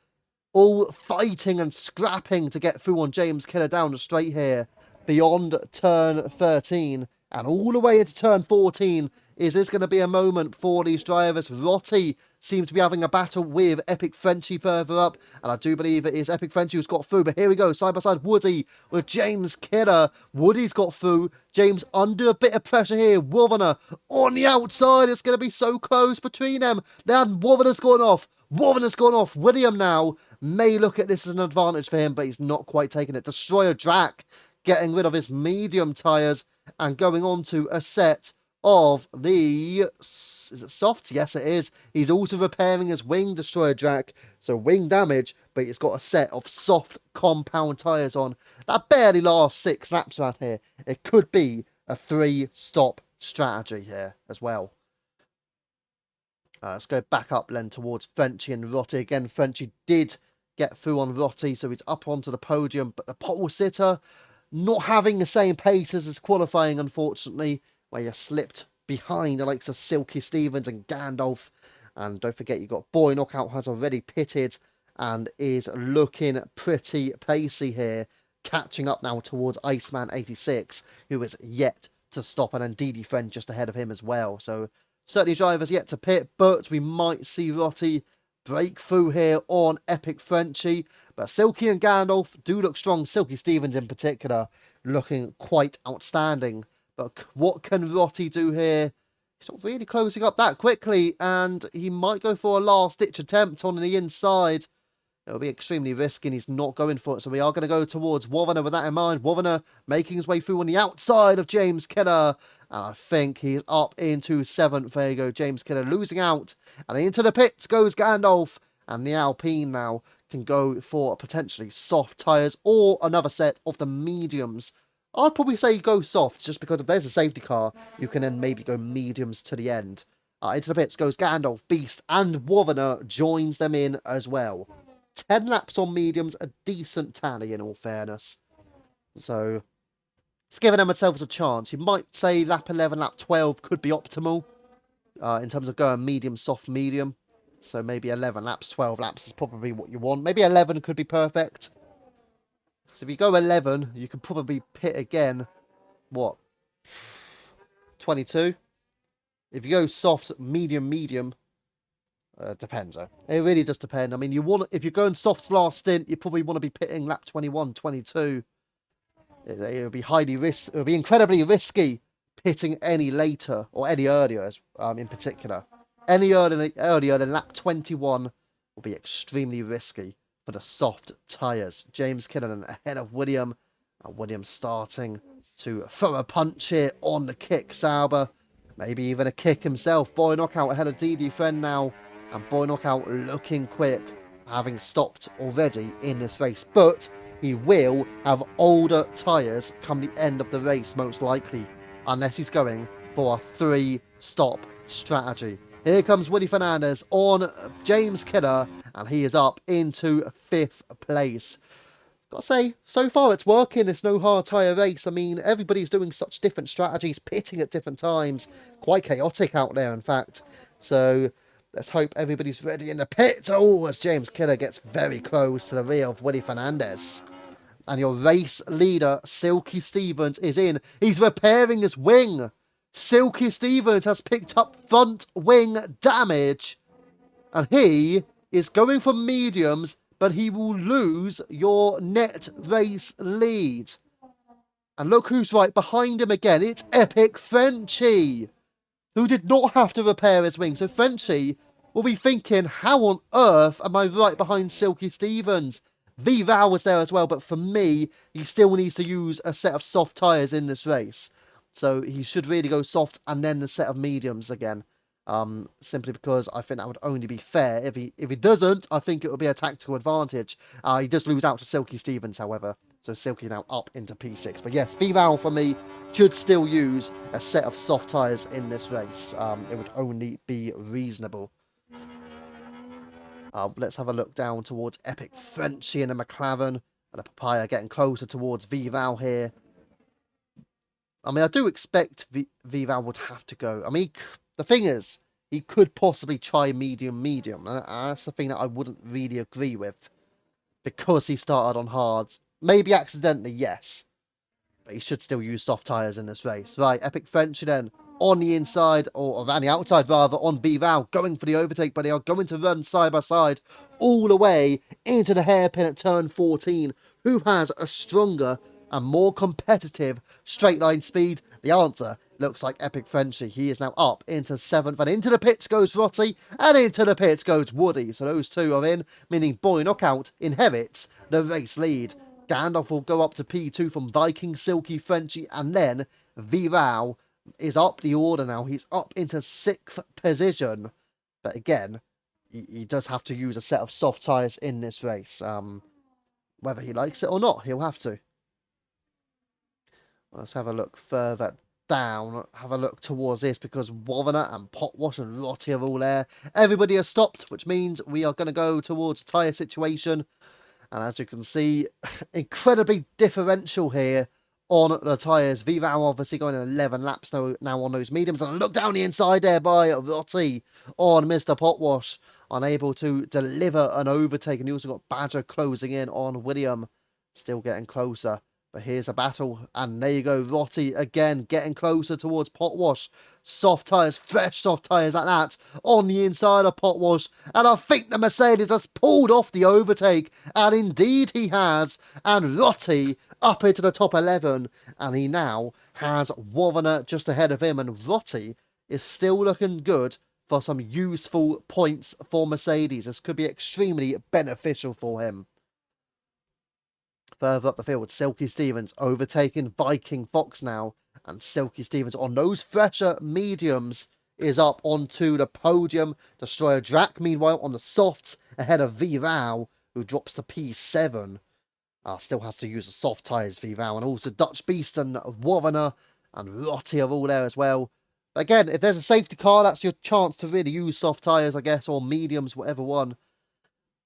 all fighting and scrapping to get through on James Kidder down the straight here beyond turn 13 and all the way into turn 14 Is this going to be a moment for these drivers? Rotti seems to be having a battle with Epic Frenchie further up, and I do believe it is Epic Frenchie who's got through. But here we go, side by side, Woody with James Kidder. Woody's got through. James under a bit of pressure here. Wovana on the outside. It's going to be so close between them. Then Wovana's gone off. Wovana's gone off. William now may look at this as an advantage for him, but he's not quite taking it. Destroyer Drac getting rid of his medium tyres and going on to a set of the... Is it soft? Yes, it is. He's also repairing his wing, Destroyer Drac. So wing damage, but he's got a set of soft compound tyres on. That barely lasts 6 laps around here. It could be a 3-stop strategy here as well. Let's go back up then towards Frenchie and Rotti. Again, Frenchie did get through on Rotti, so he's up onto the podium. But the pole sitter not having the same pace as his qualifying, unfortunately, where you slipped behind the likes of Silky Stevens and Gandalf. And don't forget, you've got Boy Knockout has already pitted and is looking pretty pacey here, catching up now towards Iceman 86, who is yet to stop, and then Didi Friend just ahead of him as well. So certainly drivers yet to pit, but we might see Rotti break through here on Epic Frenchie. But Silky and Gandalf do look strong. Silky Stevens in particular looking quite outstanding. But what can Rotti do here? He's not really closing up that quickly, and he might go for a last-ditch attempt on the inside. It'll be extremely risky, and he's not going for it. So we are going to go towards Wovana with that in mind. Wovana making his way through on the outside of James Kidder. And I think he's up into 7th. There you go, James Kidder losing out. And into the pits goes Gandalf. And the Alpine now can go for potentially soft tyres or another set of the mediums. I'd probably say go soft, just because if there's a safety car, you can then maybe go mediums to the end. Into the pits goes Gandalf, Beast, and Wovana joins them in as well. 10 laps on mediums, a decent tally in all fairness. So it's giving themselves a chance. You might say lap 11, lap 12 could be optimal in terms of going medium, soft, medium. So maybe 11 laps, 12 laps is probably what you want. Maybe 11 could be perfect. So if you go 11, you can probably pit again, what, 22? If you go soft, medium, medium, depends though. It really does depend. I mean, if you're going soft last stint, you probably want to be pitting lap 21, 22. It would be it would be incredibly risky pitting any later or any earlier, in particular. Any earlier than lap 21 will be extremely risky for the soft tyres. James Kinnan ahead of William, and William starting to throw a punch here on the kick Sauber. Maybe even a kick himself. Boy Knockout ahead of Didi Friend now. And Boy Knockout looking quick, having stopped already in this race. But he will have older tyres come the end of the race, most likely. Unless he's going for a 3-stop strategy. Here comes Willie Fernandez on James Kidder. And he is up into 5th place. Gotta say, so far it's working. It's no hard tyre race. I mean, everybody's doing such different strategies, pitting at different times. Quite chaotic out there, in fact. So let's hope everybody's ready in the pit. Oh, as James Kidder gets very close to the rear of Willie Fernandez. And your race leader, Silky Stevens, is in. He's repairing his wing. Silky Stevens has picked up front wing damage. And he is going for mediums, but he will lose your net race lead. And look who's right behind him again. It's Epic Frenchie, who did not have to repair his wing. So Frenchie will be thinking, how on earth am I right behind Silky Stevens? V-Val was there as well, but for me, he still needs to use a set of soft tyres in this race. So he should really go soft and then the set of mediums again. Simply because I think that would only be fair. If he doesn't, I think it would be a tactical advantage. He does lose out to Silky Stevens, however. So Silky now up into P6. But yes, V-Val for me should still use a set of soft tyres in this race. It would only be reasonable. Let's have a look down towards Epic Frenchie and the McLaren. And the Papaya getting closer towards V-Val here. I mean, I do expect V-Val would have to go. I mean, the thing is, he could possibly try medium. And that's the thing that I wouldn't really agree with. Because he started on hards. Maybe accidentally, yes. But he should still use soft tyres in this race. Right, Epic Frenchie then. on the inside, or around the outside rather, on Bival, going for the overtake, but they are going to run side by side all the way into the hairpin at turn 14. Who has a stronger and more competitive straight line speed? The answer looks like Epic Frenchie. He is now up into 7th, and into the pits goes Rotty, and into the pits goes Woody. So those two are in, meaning Boy Knockout inherits the race lead. Gandalf will go up to P2 from Viking, Silky, Frenchie, and then Viral is up the order now. He's up into 6th position. But again, he does have to use a set of soft tyres in this race. Whether he likes it or not, he'll have to. Let's have a look further down. Have a look towards this, because Warner and Potwash and Rotty are all there. Everybody has stopped, which means we are going to go towards a tyre situation. And as you can see, incredibly differential here on the tyres. Vival obviously going 11 laps now on those mediums. And look down the inside there by Rotty on Mr. Potwash. Unable to deliver an overtake. And you also got Badger closing in on William. Still getting closer. But here's a battle. And there you go. Rotty again getting closer towards Potwash. Soft tyres, fresh soft tyres at that, on the inside of Potwash. And I think the Mercedes has pulled off the overtake. And indeed he has. And Rotty up into the top 11. And he now has Warner just ahead of him. And Rotty is still looking good for some useful points for Mercedes. This could be extremely beneficial for him. Further up the field, Silky Stevens overtaking Viking Fox now. And Silky Stevens on those fresher mediums is up onto the podium. Destroyer Drac, meanwhile, on the softs ahead of Viral, who drops to P7. Still has to use the soft tyres, Viral. And also Dutch Beast and Warner and Rotty are all there as well. But again, if there's a safety car, that's your chance to really use soft tyres, I guess, or mediums, whatever one.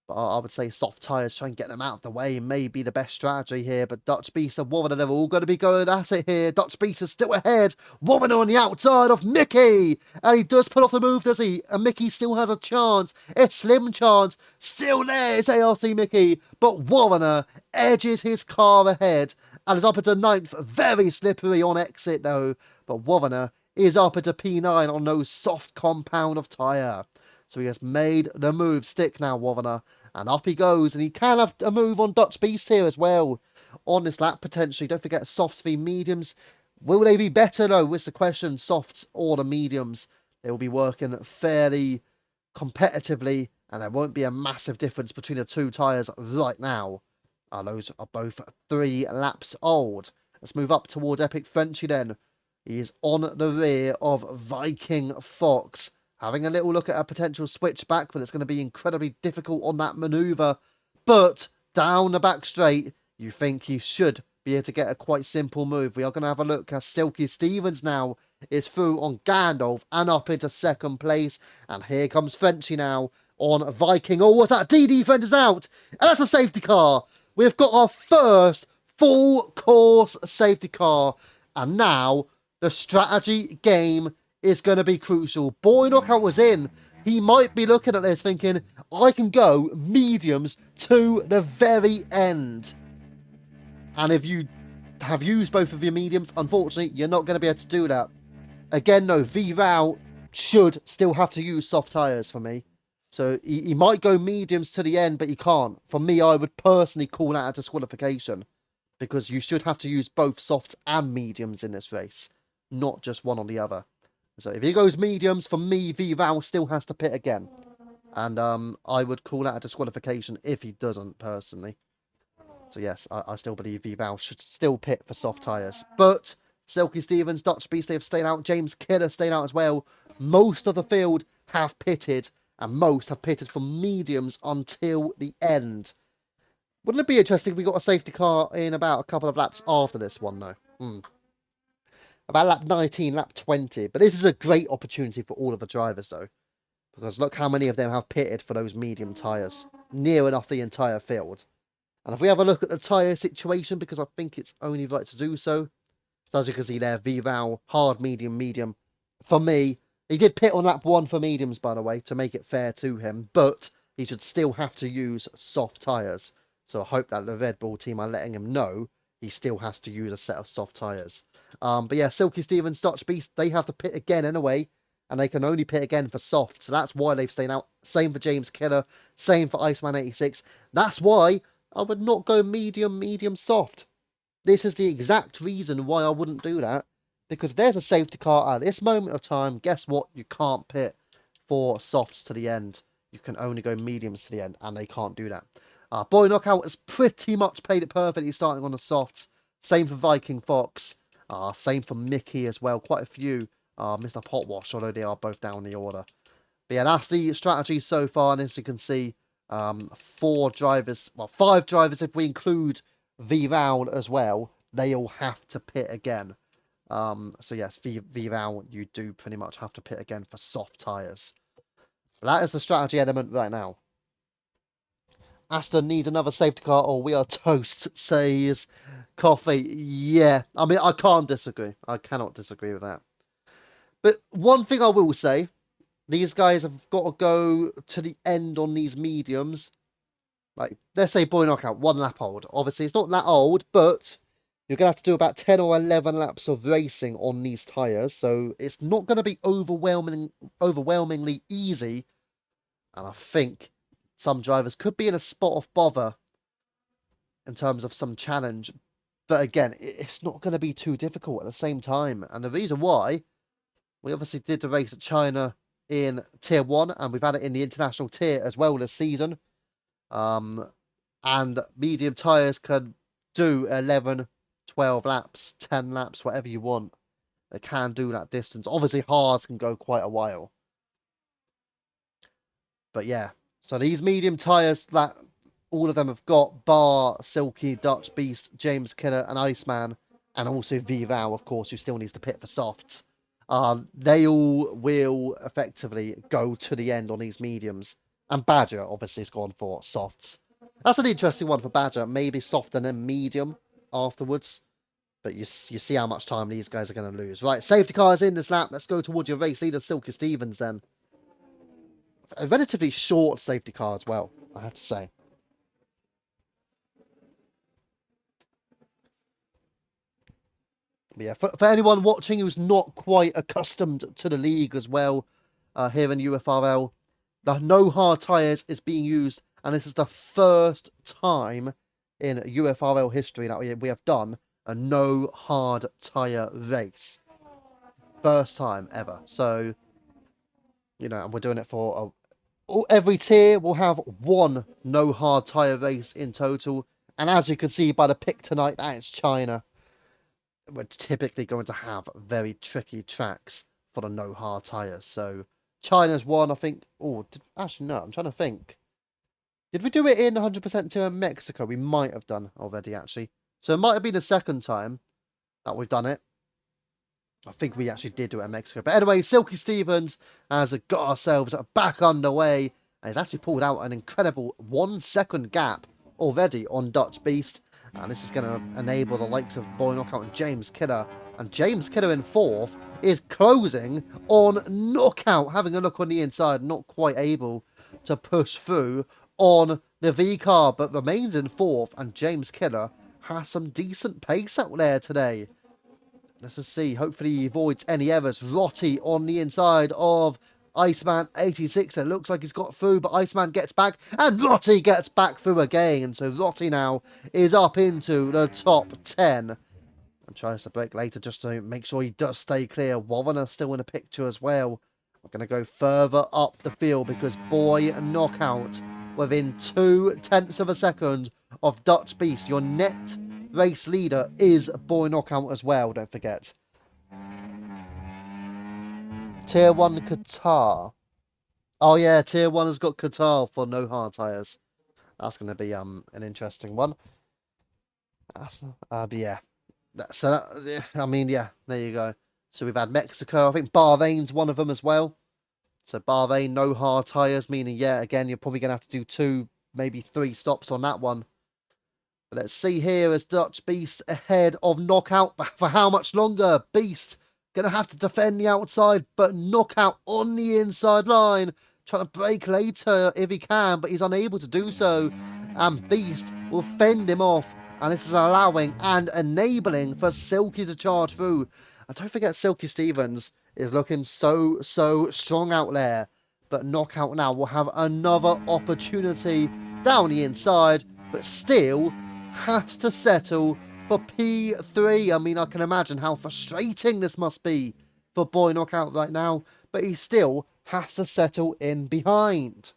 But I would say soft tyres, try and get them out of the way, may be the best strategy here. But Dutch Beast and Warner, they're all going to be going at it here. Dutch Beast is still ahead. Warner on the outside of Mickey. And he does pull off the move, does he? And Mickey still has a chance. A slim chance. Still there is ARC Mickey. But Warner edges his car ahead. And is up into 9th. Very slippery on exit, though. But Warner is up into P9 on those soft compound of tyre. So he has made the move stick now, Warner. And up he goes, and he can have a move on Dutch Beast here as well. On this lap, potentially. Don't forget softs v mediums. Will they be better, though? It's the question, softs or the mediums. They will be working fairly competitively, and there won't be a massive difference between the two tyres right now. Those are both 3 laps old. Let's move up toward Epic Frenchie then. He is on the rear of Viking Fox. Having a little look at a potential switchback, but it's going to be incredibly difficult on that manoeuvre. But down the back straight, you think he should be able to get a quite simple move. We are going to have a look at Silky Stevens now is through on Gandalf and up into 2nd place. And here comes Frenchie now on Viking. Oh, what's that? DD Defender's out. And that's a safety car. We've got our first full course safety car. And now the strategy game is going to be crucial. Boy Knockout was in. He might be looking at this thinking, I can go mediums to the very end. And if you have used both of your mediums, unfortunately, you're not going to be able to do that. Again, though, Viral should still have to use soft tyres for me. So he might go mediums to the end, but he can't. For me, I would personally call that a disqualification. Because you should have to use both softs and mediums in this race. Not just one or the other. So if he goes mediums, for me, Vival still has to pit again. And I would call that a disqualification if he doesn't, personally. So yes, I still believe Vival should still pit for soft tyres. But Silky Stevens, Dutch Beast, they have stayed out. James Killer stayed out as well. Most of the field have pitted. And most have pitted for mediums until the end. Wouldn't it be interesting if we got a safety car in about a couple of laps after this one, though? About lap 19, lap 20. But this is a great opportunity for all of the drivers, though. Because look how many of them have pitted for those medium tyres. Near enough the entire field. And if we have a look at the tyre situation, because I think it's only right to do so. As you can see there, Vival, hard, medium, medium. For me, he did pit on lap 1 for mediums, by the way, to make it fair to him. But he should still have to use soft tyres. So I hope that the Red Bull team are letting him know he still has to use a set of soft tyres. But yeah, Silky Stevens, Dutch Beast, they have to pit again anyway, and they can only pit again for soft, so that's why they've stayed out. Same for James Killer, same for Iceman 86. That's why I would not go medium, soft. This is the exact reason why I wouldn't do that, because there's a safety car at this moment of time. Guess what? You can't pit for softs to the end. You can only go mediums to the end, and they can't do that. Boy Knockout has pretty much played it perfectly, starting on the softs. Same for Viking Fox. Same for Mickey as well. Quite a few. Mr. Potwash, although they are both down the order. But yeah, that's the strategy so far. And as you can see, 4 drivers, well, 5 drivers if we include V-Round as well, they all have to pit again. So yes, V-Round, you do pretty much have to pit again for soft tyres. That is the strategy element right now. Aston needs another safety car or we are toast, says Coffee. Yeah, I mean, I can't disagree. I cannot disagree with that. But one thing I will say, these guys have got to go to the end on these mediums. Like, let's say Boy Knockout, 1 lap old. Obviously, it's not that old, but you're going to have to do about 10 or 11 laps of racing on these tyres. So it's not going to be overwhelmingly easy. And I think some drivers could be in a spot of bother in terms of some challenge. But again, it's not going to be too difficult at the same time. And the reason why, we obviously did the race at China in Tier 1, and we've had it in the international tier as well this season. And medium tyres can do 11, 12 laps, 10 laps, whatever you want. They can do that distance. Obviously, hards can go quite a while. But yeah, so these medium tyres that all of them have got, bar Silky, Dutch Beast, James Killer, and Iceman, and also V-Vow, of course, who still needs to pit for softs. They all will effectively go to the end on these mediums. And Badger, obviously, has gone for softs. That's an interesting one for Badger. Maybe soft and then medium afterwards. But you see how much time these guys are going to lose. Right, safety cars in this lap. Let's go towards your race leader, Silky Stevens, then. A relatively short safety car as well, I have to say. But yeah, for anyone watching who's not quite accustomed to the league as well, here in UFRL, the no hard tyres is being used, and this is the first time in UFRL history that we have done a no hard tyre race. First time ever. So, you know, and we're doing it for every tier will have 1 no hard tyre race in total. And as you can see by the pick tonight, that is China. We're typically going to have very tricky tracks for the no hard tyres. So China's one, I think. Oh, actually, no, I'm trying to think. Did we do it in 100% to Mexico? We might have done already, actually. So it might have been the second time that we've done it. I think we actually did do it in Mexico. But anyway, Silky Stevens has got ourselves back underway. And he's actually pulled out an incredible 1 second gap already on Dutch Beast. And this is going to enable the likes of Boy Knockout and James Killer. And James Killer in 4th is closing on Knockout. Having a look on the inside, not quite able to push through on the V car, but remains in 4th. And James Killer has some decent pace out there today. Let's just see. Hopefully he avoids any errors. Rotty on the inside of Iceman 86. It looks like he's got through, but Iceman gets back, and Rotty gets back through again. So Rotty now is up into the top 10. And tries to break later just to make sure he does stay clear. Warrener still in the picture as well. We're going to go further up the field because Boy Knockout within 0.2 of a second of Dutch Beast. Your net race leader is Boy Knockout as well, don't forget. Tier 1 Qatar. Oh yeah, Tier 1 has got Qatar for no hard tyres. That's going to be an interesting one. But yeah. I mean, yeah, there you go. So we've had Mexico. I think Bahrain's one of them as well. So Bahrain, no hard tyres, meaning, yeah, again, you're probably going to have to do 2, maybe 3 stops on that one. But let's see here as Dutch Beast ahead of Knockout. For how much longer? Beast going to have to defend the outside, but Knockout on the inside line. Trying to break later if he can, but he's unable to do so. And Beast will fend him off and this is allowing and enabling for Silky to charge through. And don't forget, Silky Stevens is looking so strong out there. But Knockout now will have another opportunity down the inside, but still has to settle for P3. I mean, I can imagine how frustrating this must be for Boy Knockout right now, but he still has to settle in behind.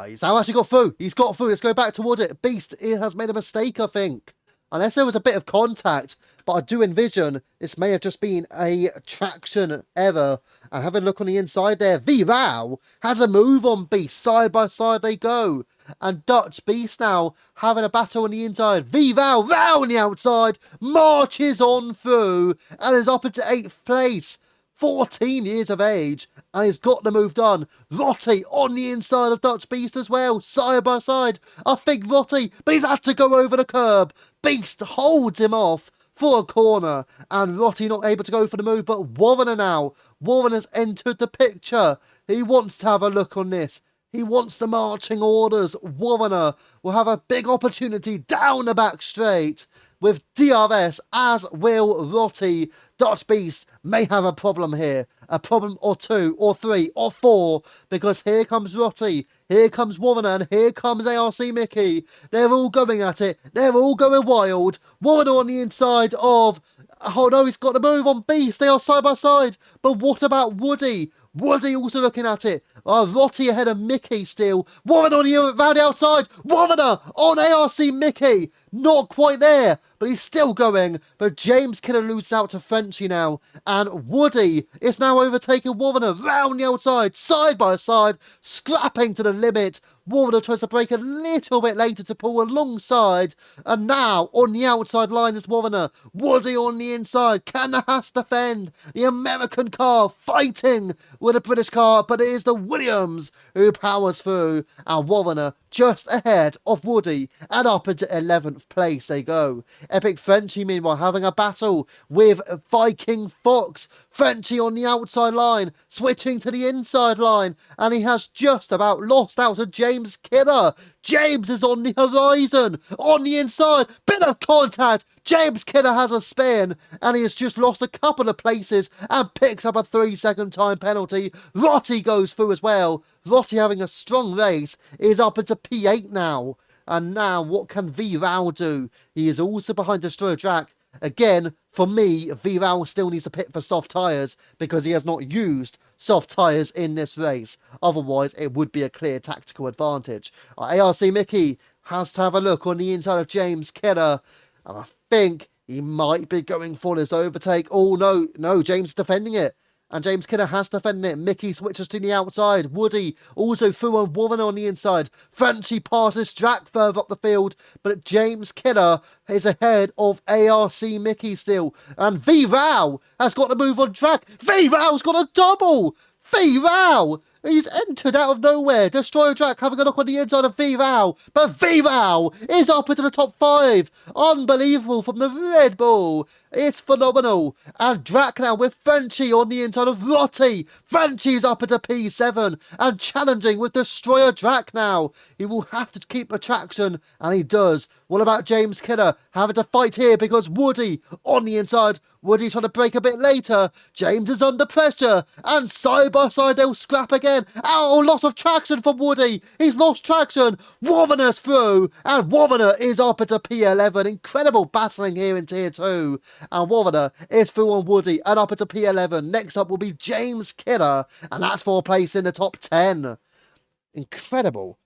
He's now actually got through. He's got through. Let's go back toward it. Beast has made a mistake, I think. Unless there was a bit of contact. But I do envision this may have just been a traction error. And having a look on the inside there, V-Row has a move on Beast. Side by side they go. And Dutch Beast now having a battle on the inside. V-Row round the outside. Marches on through. And is up into 8th place. 14 years of age, and he's got the move done. Rotti on the inside of Dutch Beast as well, side by side. I think Rotti, but he's had to go over the curb. Beast holds him off for a corner, and Rotti not able to go for the move, but Warrener now. Warrener has entered the picture. He wants to have a look on this. He wants the marching orders. Warrener will have a big opportunity down the back straight with DRS, as will Rotti. Dutch Beast may have a problem here. A problem or 2 or 3 or 4, because here comes Rotti, here comes Warrener, and here comes ARC Mickey. They're all going at it. They're all going wild. Warrener on the inside of... Oh no, he's got the move on Beast. They are side by side. But what about Woody? Woody also looking at it. Rotti ahead of Mickey still. Warrener around the outside. Warrener on ARC Mickey. Not quite there, but he's still going. But James Kidder loses out to Frenchie now. And Woody is now overtaking Warrener round the outside, side by side, scrapping to the limit. Warrener tries to break a little bit later to pull alongside. And now on the outside line is Warrener. Woody on the inside. Can the Haas defend? The American car fighting with a British car, but it is the Williams who powers through. And Warrener just ahead of Woody and up into 11th place they go. Epic Frenchie meanwhile having a battle with Viking Fox. Frenchie on the outside line, switching to the inside line, and he has just about lost out to James Kidder. James is on the horizon, on the inside, bit of contact. James Kidder has a spin, and he has just lost a couple of places and picks up a 3-second time penalty. Rotti goes through as well. Rotti having a strong race is up into P8 now. And now what can V-Row do? He is also behind Destroyer Jack. Again, for me, V-Row still needs to pit for soft tyres because he has not used soft tyres in this race. Otherwise, it would be a clear tactical advantage. ARC Mickey has to have a look on the inside of James Kidder. And I think he might be going for this overtake. Oh, no, James defending it. And James Kidder has defended it. Mickey switches to the outside. Woody also through on Warrener on the inside. Frenchie passes Jack further up the field. But James Kidder is ahead of ARC Mickey still. And V-Row has got the move on track. V-Row's got a double. V-Row! He's entered out of nowhere. Destroyer Jack having a look on the inside of V-Row. But V-Row is up into the top 5. Unbelievable from the Red Bull. It's phenomenal. And Drac now with Frenchie on the inside of Rotti. Frenchie's up into P7 and challenging with Destroyer Drac now. He will have to keep the traction, and he does. What about James Kidder having to fight here because Woody on the inside. Woody trying to break a bit later. James is under pressure. And side by side they'll scrap again. Oh, loss of traction from Woody. He's lost traction. Warrener's through. And Warrener is up into P11. Incredible battling here in Tier 2. And Warrener is through on Woody and up into P11. Next up will be James Kidder. And that's for a place in the top 10. Incredible.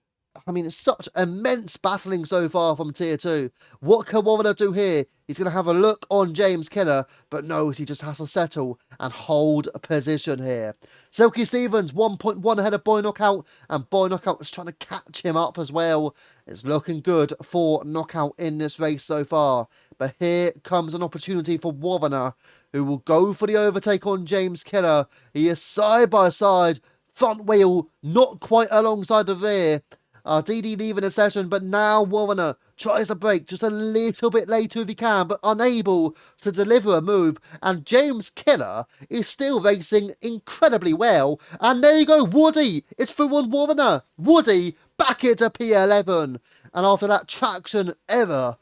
I mean, it's such immense battling so far from Tier 2. What can Warrener do here? He's going to have a look on James Kidder, but knows he just has to settle and hold a position here. Silky Stevens, 1.1 ahead of Boy Knockout, and Boy Knockout is trying to catch him up as well. It's looking good for Knockout in this race so far. But here comes an opportunity for Warrener, who will go for the overtake on James Kidder. He is side by side, front wheel, not quite alongside the rear. DD leaving the session, but now Warrener tries to break just a little bit later if he can, but unable to deliver a move. And James Kidder is still racing incredibly well. And there you go, Woody. It's through on Warrener. Woody back into P11. And after that traction error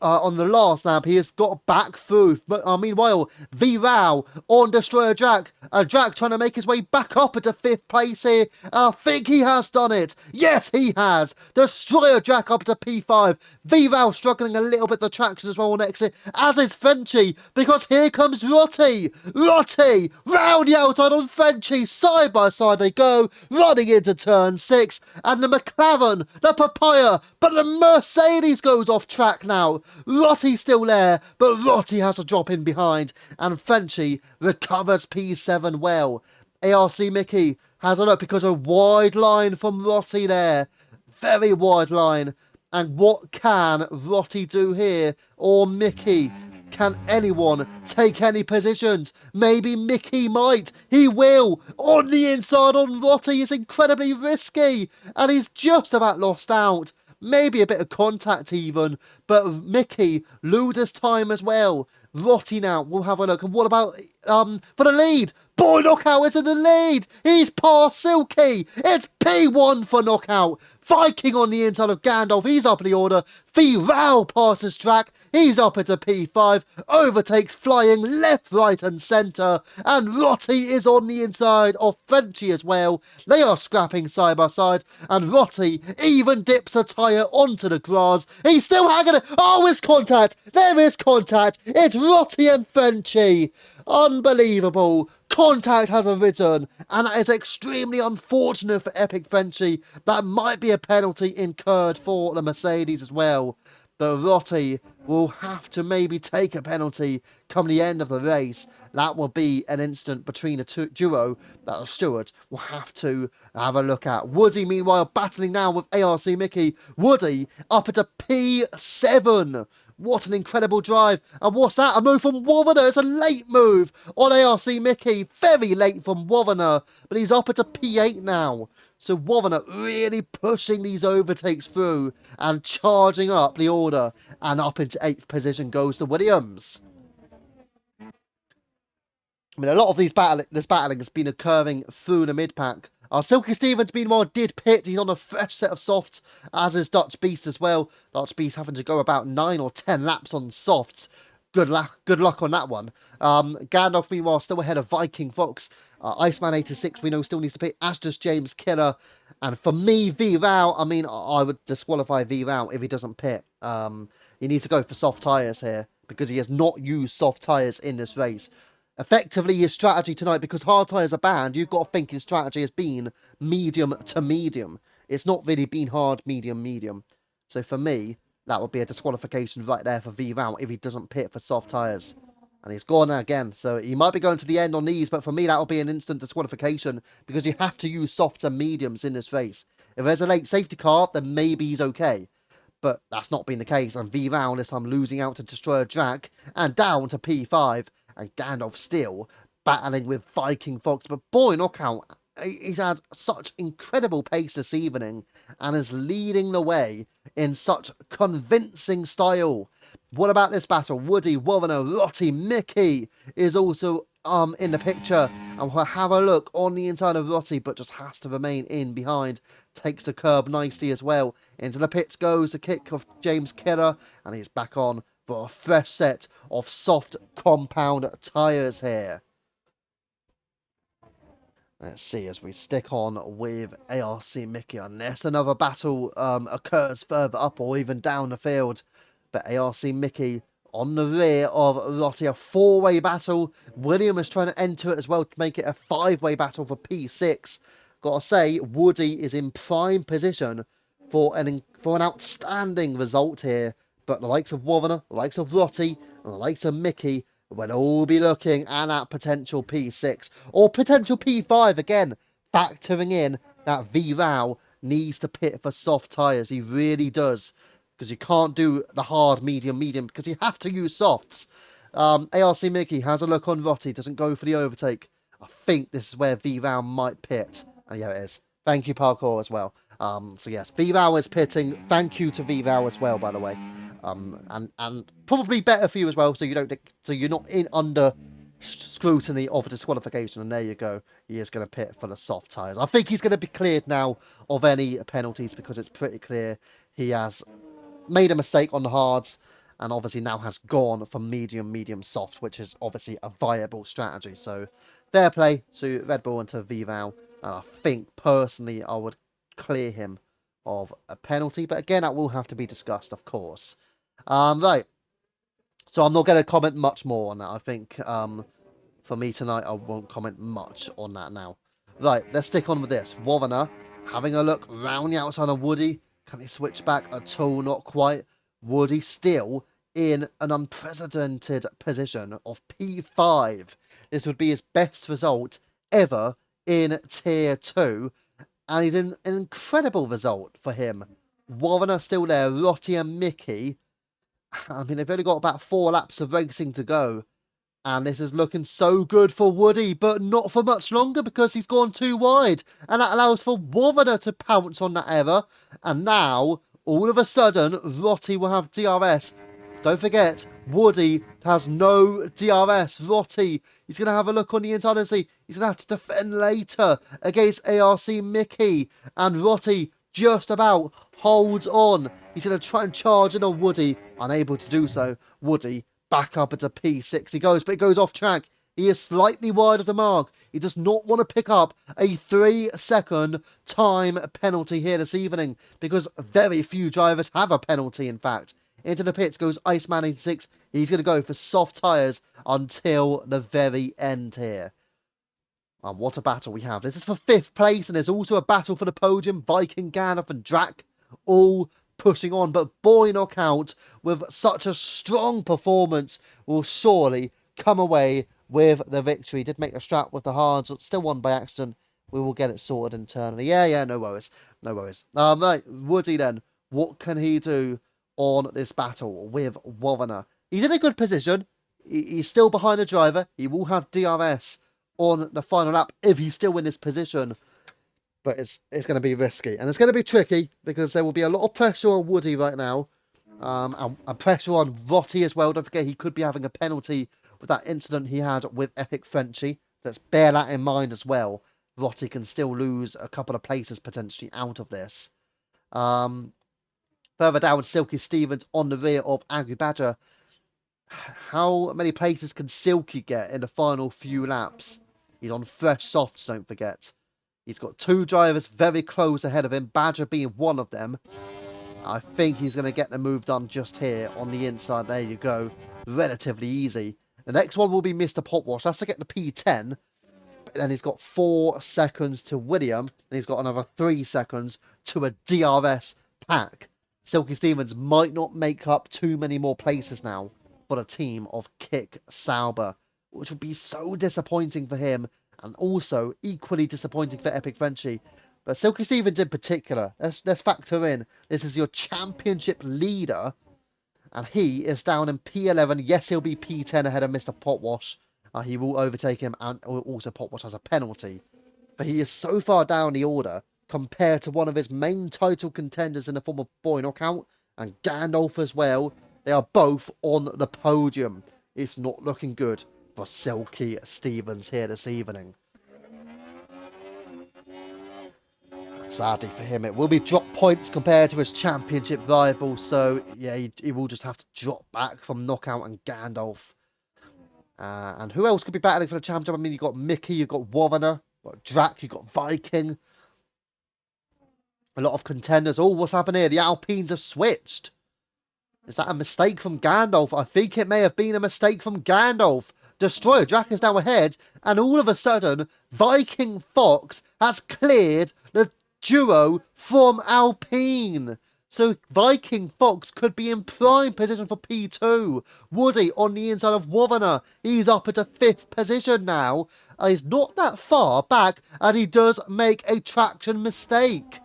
on the last lap, he has got back through. But meanwhile, V-Row on Destroyer Jack. Jack trying to make his way back up into 5th place here. I think he has done it. Yes, he has. Destroyer Jack up to P5. V-Row struggling a little bit the traction as well on exit, as is Frenchy, because here comes Rotti. Rotti round the outside on Frenchy. Side by side they go, running into turn 6. And the McLaren, the Papaya, but the Mercedes goes off track now. Rotti's still there, but Rotti has a drop in behind, and Frenchy recovers P7 well. ARC Mickey has a look because a wide line from Rotti there. Very wide line. And what can Rotti do here? Or Mickey? Can anyone take any positions? Maybe Mickey might. He will. On the inside on Rotti is incredibly risky. And he's just about lost out. Maybe a bit of contact even. But Mickey loses time as well. Rotti now, we'll have a look. And what about for the lead? Boy, Knockout is in the lead. He's past Silky. It's P1 for Knockout. Viking on the inside of Gandalf. He's up in the order. V-Row passes track. He's up into P5. Overtakes flying left, right and centre. And Rotti is on the inside of Frenchy as well. They are scrapping side by side. And Rotti even dips a tyre onto the grass. He's still hanging it. Oh, it's contact. There is contact. It's Rotti and Frenchy. Unbelievable. Contact has arisen, and that is extremely unfortunate for Epic Frenchy. That might be a penalty incurred for the Mercedes as well. But Rotti will have to maybe take a penalty come the end of the race. That will be an incident between a duo that the stewards will have to have a look at. Woody, meanwhile, battling now with ARC Mickey. Woody up at a P7. What an incredible drive. And what's that? A move from Wovaner. It's a late move on ARC Mickey. Very late from Wovaner. But he's up at a P8 now. So Wovaner really pushing these overtakes through and charging up the order. And up into 8th position goes the Williams. I mean, a lot of this battling has been occurring through the mid-pack. Silky Stevens, meanwhile, did pit. He's on a fresh set of softs, as is Dutch Beast as well. Dutch Beast having to go about 9 or 10 laps on softs. Good luck on that one. Gandalf, meanwhile, still ahead of Viking Fox. Iceman 86, we know, still needs to pit. As does James Killer. And for me, V-Row, I mean, I would disqualify V-Row if he doesn't pit. He needs to go for soft tyres here, because he has not used soft tyres in this race. Effectively, his strategy tonight, because hard tyres are banned, you've got to think his strategy has been medium to medium. It's not really been hard, medium, medium. So for me, that would be a disqualification right there for V-Row if he doesn't pit for soft tyres. And he's gone again, so he might be going to the end on these, but for me, that will be an instant disqualification because you have to use softs and mediums in this race. If there's a late safety car, then maybe he's okay. But that's not been the case, and V-Row this time losing out to Destroyer Jack and down to P5. And Gandalf still battling with Viking Fox. But boy, Knockout, he's had such incredible pace this evening and is leading the way in such convincing style. What about this battle? Woody, Wovaner, Rotti, Mickey is also in the picture. And we'll have a look on the inside of Rotti, but just has to remain in behind. Takes the curb nicely as well. Into the pits goes the kick of James Killer, and he's back on for a fresh set of soft compound tyres here. Let's see as we stick on with ARC Mickey, unless another battle occurs further up or even down the field. But ARC Mickey on the rear of Rotti, a 4-way battle. William is trying to enter it as well to make it a 5-way battle for P6. Gotta say, Woody is in prime position for an outstanding result here. But the likes of Wovaner, the likes of Rotti, and the likes of Mickey will all be looking at that potential P6 or potential P5 again, factoring in that V-Row needs to pit for soft tyres. He really does, because you can't do the hard medium because you have to use softs. ARC Mickey has a look on Rotti, doesn't go for the overtake. I think this is where V-Row might pit. And yeah, it is. Thank you, Parkour, as well. So yes, V-Row is pitting. Thank you to V-Row as well, by the way. And probably better for you as well, so you're not in under scrutiny of disqualification, and there you go. He is going to pit for the soft tyres. I think he's going to be cleared now of any penalties because it's pretty clear he has made a mistake on the hards and obviously now has gone for medium, soft, which is obviously a viable strategy. So fair play to Red Bull and to Vival, and I think personally I would clear him of a penalty, but again that will have to be discussed, of course. Right, so I'm not going to comment much more on that. I think for me tonight I won't comment much on that now. Right, let's stick on with this. Warner having a look round the outside of Woody. Can he switch back at all? Not quite. Woody still in an unprecedented position of P5. This would be his best result ever in Tier 2. And he's in an incredible result for him. Warner still there. Rotti and Mickey. I mean, they've only got about 4 laps of racing to go. And this is looking so good for Woody, but not for much longer because he's gone too wide. And that allows for Warner to pounce on that error. And now, all of a sudden, Rotti will have DRS. Don't forget, Woody has no DRS. Rotti, he's going to have a look on the inside and see he's going to have to defend later against ARC Mickey. And Rotti just about holds on. He's going to try and charge in on Woody. Unable to do so. Woody back up into P6 he goes, but it goes off track. He is slightly wide of the mark. He does not want to pick up a 3-second time penalty here this evening because very few drivers have a penalty, in fact. Into the pits goes Iceman 86. He's going to go for soft tyres until the very end here. And what a battle we have. This is for 5th place, and there's also a battle for the podium. Viking, Gandalf and Drac all pushing on, but Boy Knockout with such a strong performance will surely come away with the victory. Did make a strap with the hards, still won by accident. We will get it sorted internally. Yeah, no worries. Right, Woody then, what can he do on this battle with Warner? He's in a good position. He's still behind the driver. He will have DRS on the final lap if he's still in this position. But it's going to be risky. And it's going to be tricky because there will be a lot of pressure on Woody right now. And pressure on Rotti as well. Don't forget, he could be having a penalty with that incident he had with Epic Frenchie. Let's bear that in mind as well. Rotti can still lose a couple of places potentially out of this. Further down, Silky Stevens on the rear of Angry Badger. How many places can Silky get in the final few laps? He's on fresh softs, don't forget. He's got 2 drivers very close ahead of him, Badger being one of them. I think he's going to get the move done just here on the inside. There you go. Relatively easy. The next one will be Mr. Potwash. That's to get the P10. But then he's got 4 seconds to William. And he's got another 3 seconds to a DRS pack. Silky Stevens might not make up too many more places now for the team of Kick Sauber, which would be so disappointing for him. And also equally disappointing for Epic Frenchie. But Silky Stevens in particular, let's factor in, this is your championship leader. And he is down in P11. Yes, he'll be P10 ahead of Mr. Potwash. He will overtake him, and also Potwash has a penalty. But he is so far down the order compared to one of his main title contenders in the form of Boy Knockout and Gandalf as well. They are both on the podium. It's not looking good for Silky Stevens here this evening. Sadly for him, it will be drop points compared to his championship rival. So, yeah, he will just have to drop back from Knockout and Gandalf. And who else could be battling for the championship? I mean, you've got Mickey, you've got Warner, you've got Drac, you've got Viking. A lot of contenders. Oh, what's happened here? The Alpines have switched. Is that a mistake from Gandalf? I think it may have been a mistake from Gandalf. Destroyer Drac is now ahead, and all of a sudden, Viking Fox has cleared the duo from Alpine. So Viking Fox could be in prime position for P2. Woody on the inside of Warner. He's up at a 5th position now. He's not that far back, and he does make a traction mistake.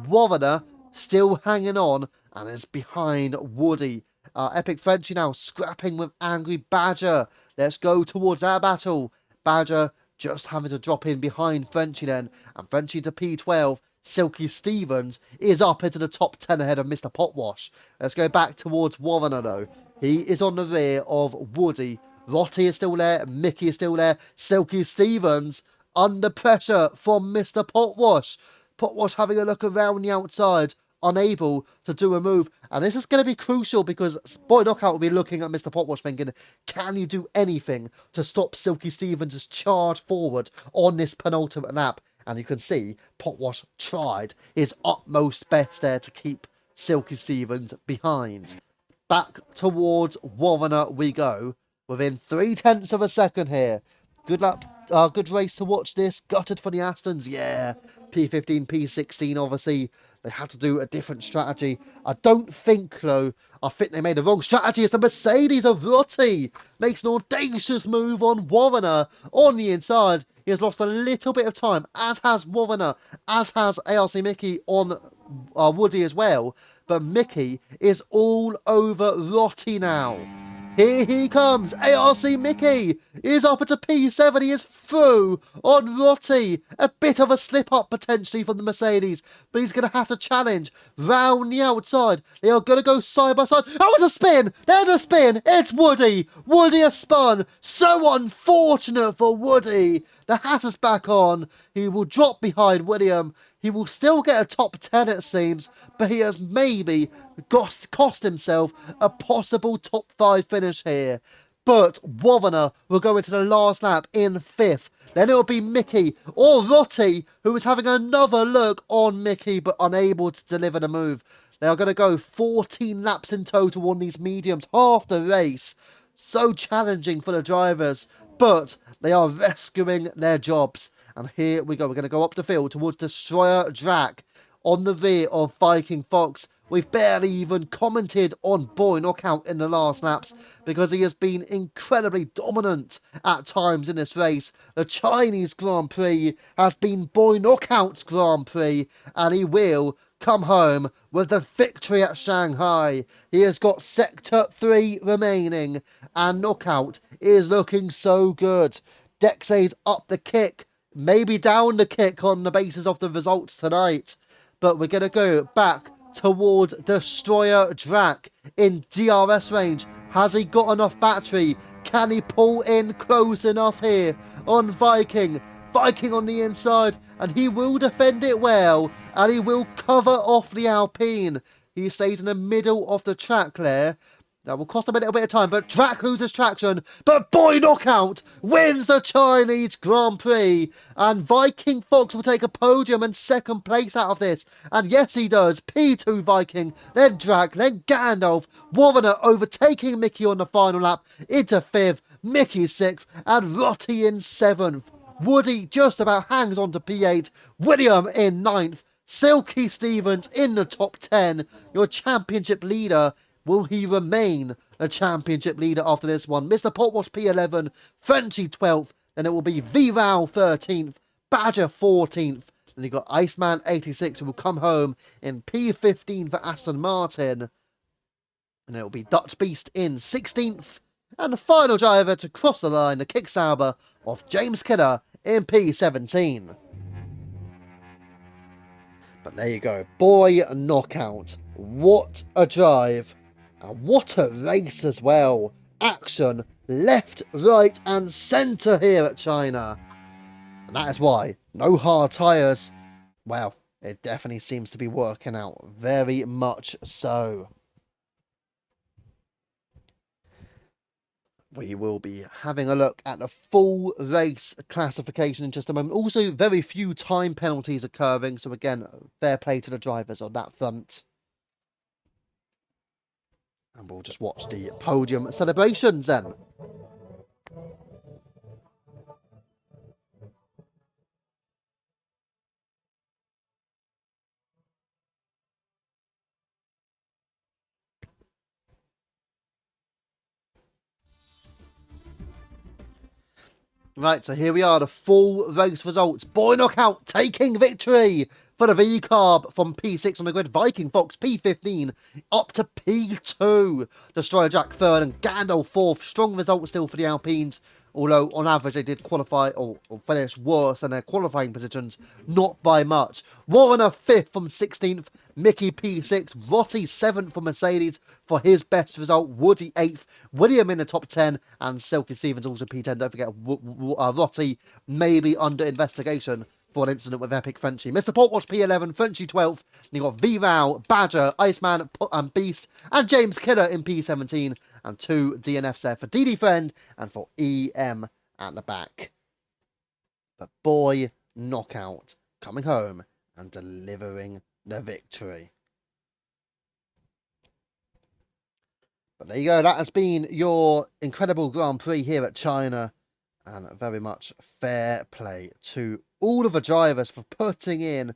Warner still hanging on and is behind Woody. Epic Frenchie now scrapping with Angry Badger. Let's go towards our battle. Badger just having to drop in behind Frenchie then. And Frenchie to P12. Silky Stevens is up into the top 10 ahead of Mr. Potwash. Let's go back towards Warner though. He is on the rear of Woody, Rotti is still there. Mickey is still there. Silky Stevens under pressure from Mr. Potwash. Potwash having a look around the outside, unable to do a move. And this is going to be crucial because Boy Knockout will be looking at Mr. Potwash thinking, can you do anything to stop Silky Stevens' charge forward on this penultimate lap? And you can see Potwash tried his utmost best there to keep Silky Stevens behind. Back towards Warrener we go. Within 0.3 of a second here. Good luck. Good race to watch this. Gutted for the Astons. Yeah. P15, P16, obviously. They had to do a different strategy. I don't think, though, I think they made the wrong strategy. It's the Mercedes of Rotti. Makes an audacious move on Warrener on the inside. He has lost a little bit of time, as has Warrener, as has ARC Mickey on Woody as well. But Mickey is all over Rotti now. Here he comes. ARC Mickey is up at a P7. He is through on Rotti. A bit of a slip up potentially from the Mercedes, but he's going to have to challenge round the outside. They are going to go side by side. Oh, it's a spin. There's a spin. It's Woody. Woody has spun. So unfortunate for Woody. The hat is back on. He will drop behind William. He will still get a top 10, it seems, but he has maybe cost himself a possible top 5 finish here. But Warrener will go into the last lap in 5th. Then it will be Mickey or Rotti, who is having another look on Mickey, but unable to deliver the move. They are going to go 14 laps in total on these mediums, half the race. So challenging for the drivers, but they are rescuing their jobs. And here we go. We're going to go up the field towards Destroyer Drac on the rear of Viking Fox. We've barely even commented on Boy Knockout in the last laps because he has been incredibly dominant at times in this race. The Chinese Grand Prix has been Boy Knockout's Grand Prix, and he will come home with the victory at Shanghai. He has got Sector 3 remaining, and Knockout is looking so good. Dexay's up the kick, maybe down the kick on the basis of the results tonight. But we're going to go back toward Destroyer Drac in DRS range. Has he got enough battery? Can he pull in close enough here on Viking? Viking on the inside, and he will defend it well, and he will cover off the Alpine. He stays in the middle of the track there. That will cost him a little bit of time, but Drac loses traction. But Boy Knockout wins the Chinese Grand Prix. And Viking Fox will take a podium and second place out of this. And yes, he does. P2 Viking, then Drac, then Gandalf. Warrener overtaking Mickey on the final lap into 5th. Mickey 6th, and Rotti in 7th. Woody just about hangs on to P8. William in 9th. Silky Stevens in the top 10. Your championship leader. Will he remain the championship leader after this one? Mr. Potwash P11, Frenchie 12th, then it will be V-Row 13th, Badger 14th, then you've got Iceman 86 who will come home in P15 for Aston Martin, and it will be Dutch Beast in 16th, and the final driver to cross the line, the Kicksauber of James Kidder in P17. But there you go, Boy Knockout. What a drive. And what a race as well. Action left, right and centre here at China. And that is why no hard tyres. Well, it definitely seems to be working out. Very much so. We will be having a look at the full race classification in just a moment. Also, very few time penalties occurring. So again, fair play to the drivers on that front. And we'll just watch the podium celebrations then. Right, so here we are, the full race results. Boy Knockout taking victory for the V-Carb from P6 on the grid. Viking Fox P15 up to P2. Destroyer Jack 3rd and Gandalf 4th. Strong result still for the Alpines. Although on average they did qualify or finish worse than their qualifying positions, not by much. Warner 5th from 16th, Mickey P6, Rotty 7th for Mercedes for his best result, Woody 8th, William in the top 10, and Silky Stevens also P10. Don't forget, Rotty may be under investigation for an incident with Epic Frenchie. Mr. Portwatch P11, Frenchie 12th, and you got V-Row, Badger, Iceman, and Beast, and James Kidder in P17, and 2 DNFs there for DD Friend and for EM at the back. But boy, Knockout coming home and delivering the victory. But there you go, that has been your incredible Grand Prix here at China, and very much fair play to all of the drivers for putting in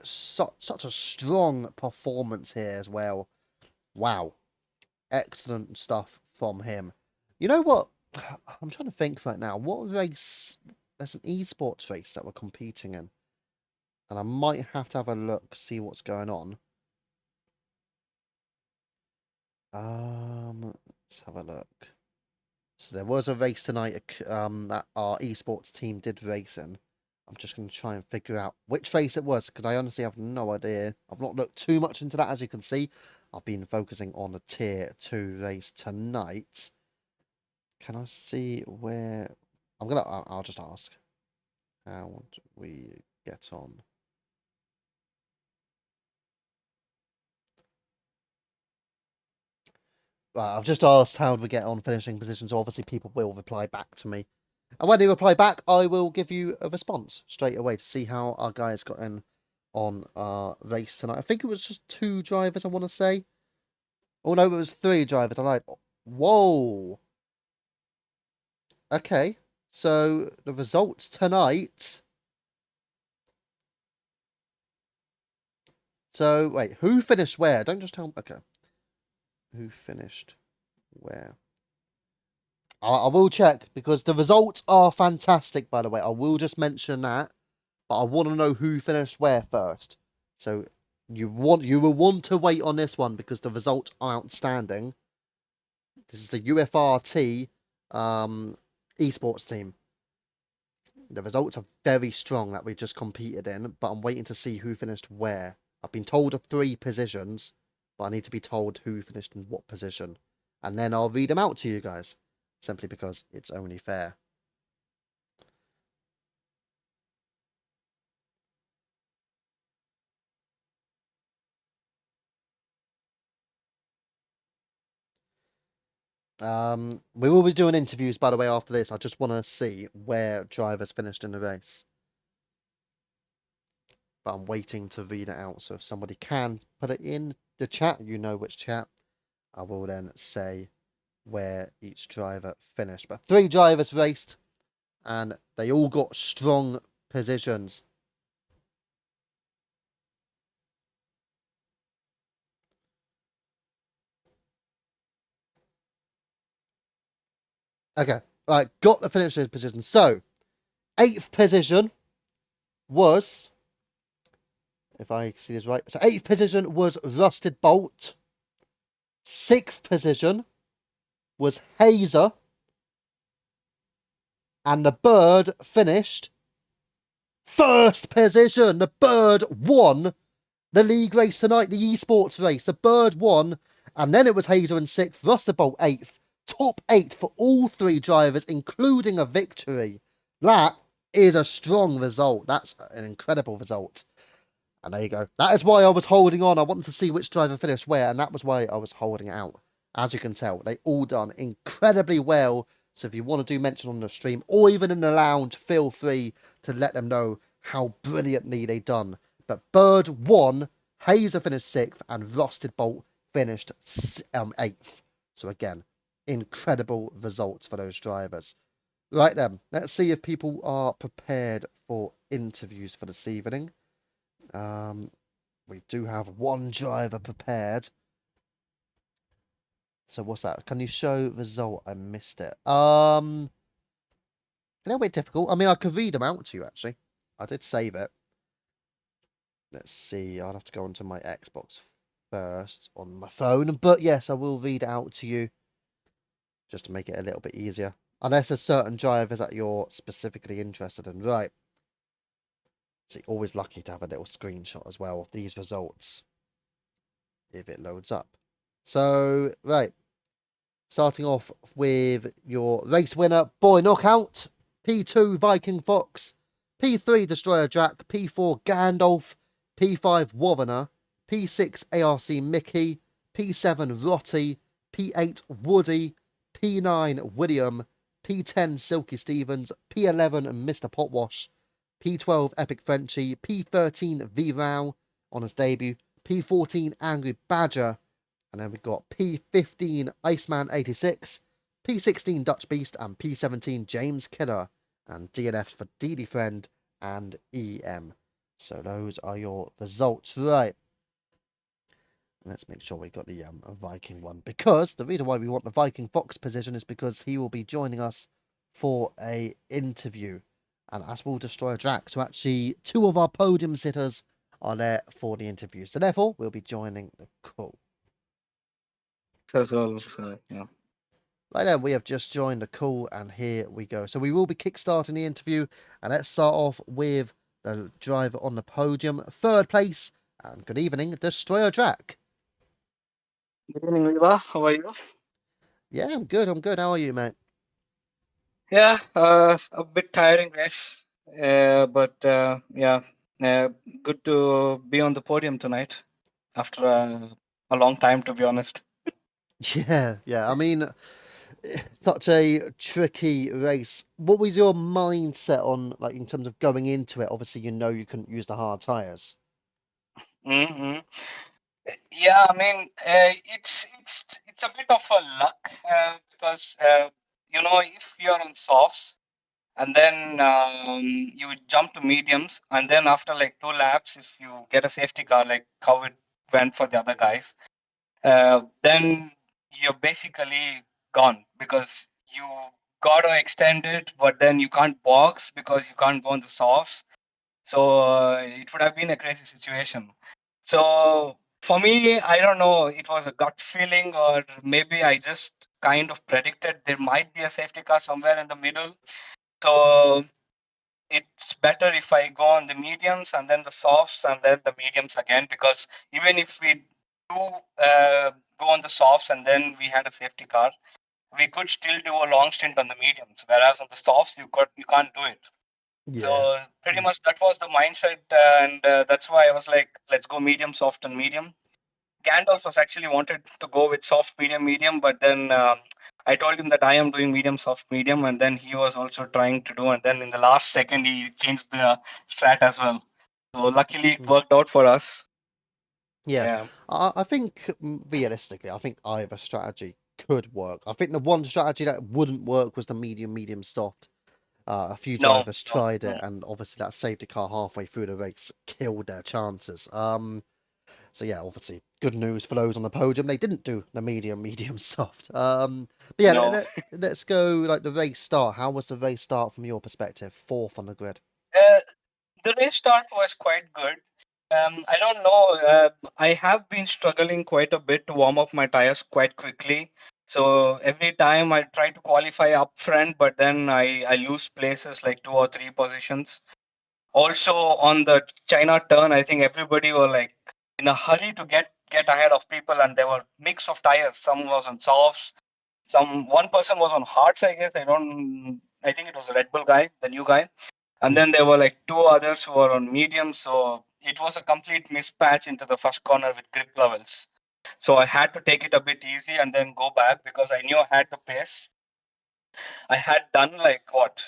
such a strong performance here as well. Wow, excellent stuff from him. You know what? I'm trying to think right now. What race? There's an esports race that we're competing in, and I might have to have a look, see what's going on. Let's have a look. So there was a race tonight that our esports team did race in. I'm just going to try and figure out which race it was, because I honestly have no idea. I've not looked too much into that, as you can see. I've been focusing on the Tier 2 race tonight. Can I see where... I'll just ask. How do we get on? I've just asked how do we get on finishing positions. Obviously, people will reply back to me. And when they reply back, I will give you a response straight away to see how our guys got in on our race tonight. I think it was just 2 drivers, I want to say. Oh, no, it was 3 drivers. I lied. Whoa. Okay. So, the results tonight. So, wait, who finished where? Don't just tell me. Okay. Who finished where? I will check, because the results are fantastic, by the way. I will just mention that. But I want to know who finished where first. So you will want to wait on this one, because the results are outstanding. This is the UFRT esports team. The results are very strong that we just competed in, but I'm waiting to see who finished where. I've been told of 3 positions, but I need to be told who finished in what position. And then I'll read them out to you guys, simply because it's only fair. We will be doing interviews, by the way, after this. I just want to see where drivers finished in the race. But I'm waiting to read it out. So if somebody can put it in the chat, you know which chat, I will then say where each driver finished. But 3 drivers raced, and they all got strong positions. Okay, right, got the finishing position. So, 8th position was, if I see this right, so 8th position was Rusted Bolt. 6th position was Hazer. And the Bird finished 1st position. The Bird won the league race tonight, the esports race. The Bird won, and then it was Hazer in 6th, Rusterbolt 8th. Top 8 for all 3 drivers, including a victory. That is a strong result. That's an incredible result. And there you go. That is why I was holding on. I wanted to see which driver finished where, and that was why I was holding it out. As you can tell, they all done incredibly well. So if you want to do mention on the stream or even in the lounge, feel free to let them know how brilliantly they done. But Bird won, Hazer finished 6th, and Rusted Bolt finished 8th. So again, incredible results for those drivers. Right then, let's see if people are prepared for interviews for this evening. We do have 1 driver prepared. So what's that? Can you show result? I missed it. A little bit difficult. I mean, I could read them out to you, actually. I did save it. Let's see. I'll have to go onto my Xbox first on my phone. But yes, I will read it out to you, just to make it a little bit easier. Unless there's certain drivers that you're specifically interested in. Right. See, always lucky to have a little screenshot as well of these results if it loads up. So, right. Starting off with your race winner, Boy Knockout. P2, Viking Fox. P3, Destroyer Jack. P4, Gandalf. P5, Warrener. P6, ARC Mickey. P7, Rotty. P8, Woody. P9, William. P10, Silky Stevens. P11, Mr. Potwash. P12, Epic Frenchie. P13, V-Row on his debut. P14, Angry Badger. And then we've got P15 Iceman 86, P16 Dutch Beast, and P17 James Killer, and DNFs for DD Friend and EM. So those are your results, right? Let's make sure we got the Viking one, because the reason why we want the Viking Fox position is because he will be joining us for a interview, and as will Destroyer Drax. So actually, two of our podium sitters are there for the interview. So therefore, we'll be joining the call. As well. So, yeah. Right then, we have just joined the call, and here we go. So we will be kickstarting the interview, and let's start off with the driver on the podium, third place, and good evening, Destroyer Jack. Good evening, Viva. How are you? Yeah, I'm good. How are you, mate? Yeah, a bit tiring race, but yeah, uh, good to be on the podium tonight after a long time, to be honest. Yeah. I mean, such a tricky race. What was your mindset on, like, in terms of going into it? Obviously, you know you couldn't use the hard tires. hmm Yeah, I mean, it's a bit of a luck because if you're on softs and then you jump to mediums, and then after like 2 laps, if you get a safety car, like how it went for the other guys, then you're basically gone because you gotta extend it, but then you can't box because you can't go on the softs. So it would have been a crazy situation. So for me, I don't know, it was a gut feeling, or maybe I just kind of predicted there might be a safety car somewhere in the middle. So it's better if I go on the mediums and then the softs and then the mediums again, because even if we do go on the softs and then we had a safety car, we could still do a long stint on the mediums, whereas on the softs you can't do it. Yeah. So pretty much that was the mindset, and that's why I was like, let's go medium, soft, and medium. Gandalf was actually wanted to go with soft, medium, medium, but then I told him that I am doing medium, soft, medium, and then he was also trying to do, and then in the last second he changed the strat as well. So luckily it Mm. worked out for us. Yeah, Yeah. I think realistically, I think either strategy could work. I think the one strategy that wouldn't work was the medium soft. A few No, drivers no, tried it, no. and obviously that safety car halfway through the race killed their chances. So yeah, obviously good news for those on the podium. They didn't do the medium soft. But yeah, No. let's go like the race start. How was the race start from your perspective? Fourth on the grid. Uh, the race start was quite good. I don't know. I have been struggling quite a bit to warm up my tires quite quickly. So every time I try to qualify up front, but then I lose places like 2 or 3 positions. Also on the China turn, I think everybody were like in a hurry to get ahead of people, and there were mix of tires. Some was on softs, one person was on hards. I guess I think it was a Red Bull guy, the new guy, and Mm. then there were like 2 others who were on medium. So it was a complete mismatch into the first corner with grip levels. So I had to take it a bit easy and then go back because I knew I had the pace. I had done like what,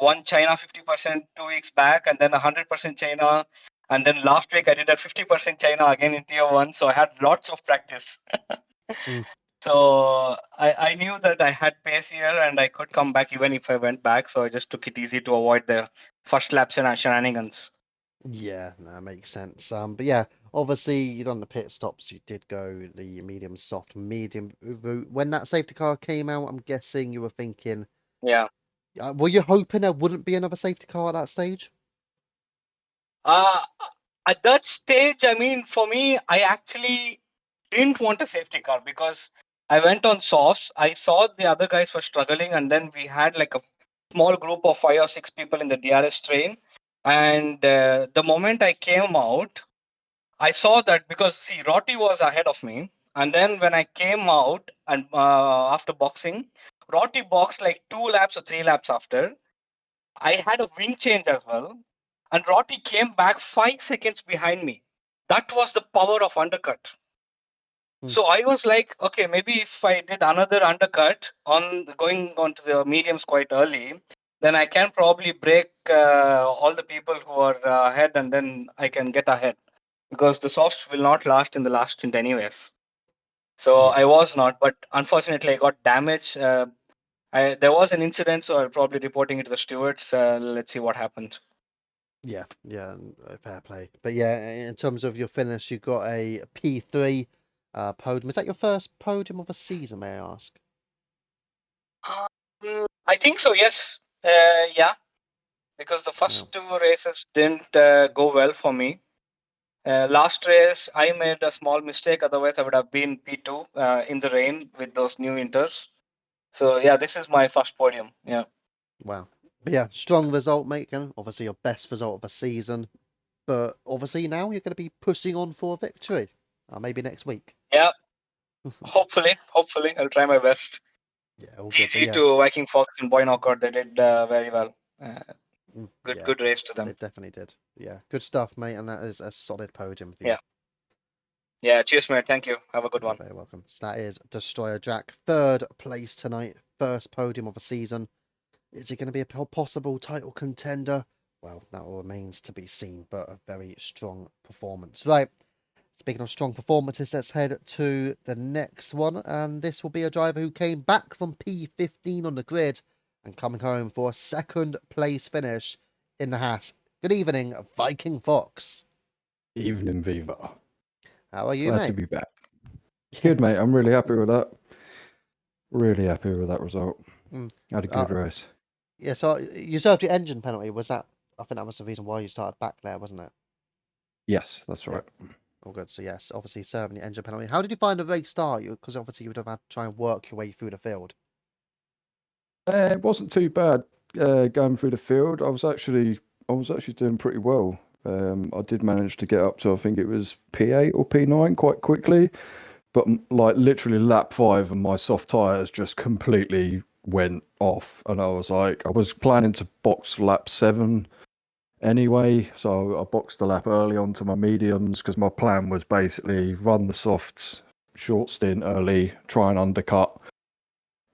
one China 50% 2 weeks back, and then 100% China, and then last week I did a 50% China again in tier one. So I had lots of practice. Mm. So I knew that I had pace here and I could come back even if I went back. So I just took it easy to avoid the first lap shenanigans. Yeah, that makes sense. But yeah, obviously you done the pit stops. You did go the medium soft medium route. When that safety car came out, I'm guessing you were thinking, Yeah. were you hoping there wouldn't be another safety car at that stage? Uh, at that stage, I mean, for me, I actually didn't want a safety car because I went on softs. I saw the other guys were struggling, and then we had like a small group of 5 or 6 people in the DRS train. And the moment I came out, I saw that because see, Rotti was ahead of me, and then when I came out and after boxing, Rotti boxed like 2 laps or 3 laps after. I had a wing change as well, and Rotti came back 5 seconds behind me. That was the power of undercut. Mm. So I was like, okay, maybe if I did another undercut on going onto the mediums quite early, then I can probably break all the people who are ahead, and then I can get ahead because the softs will not last in the last stint anyways. So Yeah. I was not, but unfortunately I got damaged. There was an incident, so I'll probably reporting it to the stewards. Let's see what happened. Yeah, yeah, fair play. But yeah, in terms of your finish, you got a P3 podium. Is that your first podium of a season, may I ask? I think so. Yes. Yeah, because the No. first 2 races didn't go well for me. Last race, I made a small mistake. Otherwise, I would have been P2 in the rain with those new inters. So yeah, this is my first podium. Yeah. Wow. But yeah, strong result, mate. Again, obviously your best result of a season. But obviously now you're going to be pushing on for a victory. Maybe next week. Yeah. Hopefully, I'll try my best. Yeah, all good. But GG yeah, to Viking Fox and Boy Knockout. They did very well. yeah, Good race to they them. definitely did. Yeah, good stuff, mate. And that is a solid podium for you. Yeah. Yeah. Cheers, mate. Thank you. Have a good You're one. very welcome. So that is Destroyer Jack, third place tonight, first podium of the season. Is it going to be a possible title contender? Well, that all remains to be seen, but a very strong performance. Right, speaking of strong performances, let's head to the next one. And this will be a driver who came back from P15 on the grid and coming home for a second place finish in the Haas. Good evening, Viking Fox. Evening, Viva. How are you, Glad to mate? be back. Good, mate. Yes. I'm really happy with that. Really happy with that result. Mm. Had a good race. Yeah, so you served your engine penalty. Was that? I think that was the reason why you started back there, wasn't it? Yes, that's Yeah. right. All good. So yes, obviously serving your engine penalty. How did you find the race start? Because obviously you would have had to try and work your way through the field. It wasn't too bad going through the field. I was actually doing pretty well. I did manage to get up to I think it was P8 or P9 quite quickly, but like literally lap 5 and my soft tires just completely went off, and I was like, I was planning to box lap 7 anyway, so I boxed the lap early onto my mediums because my plan was basically run the softs, short stint early, try and undercut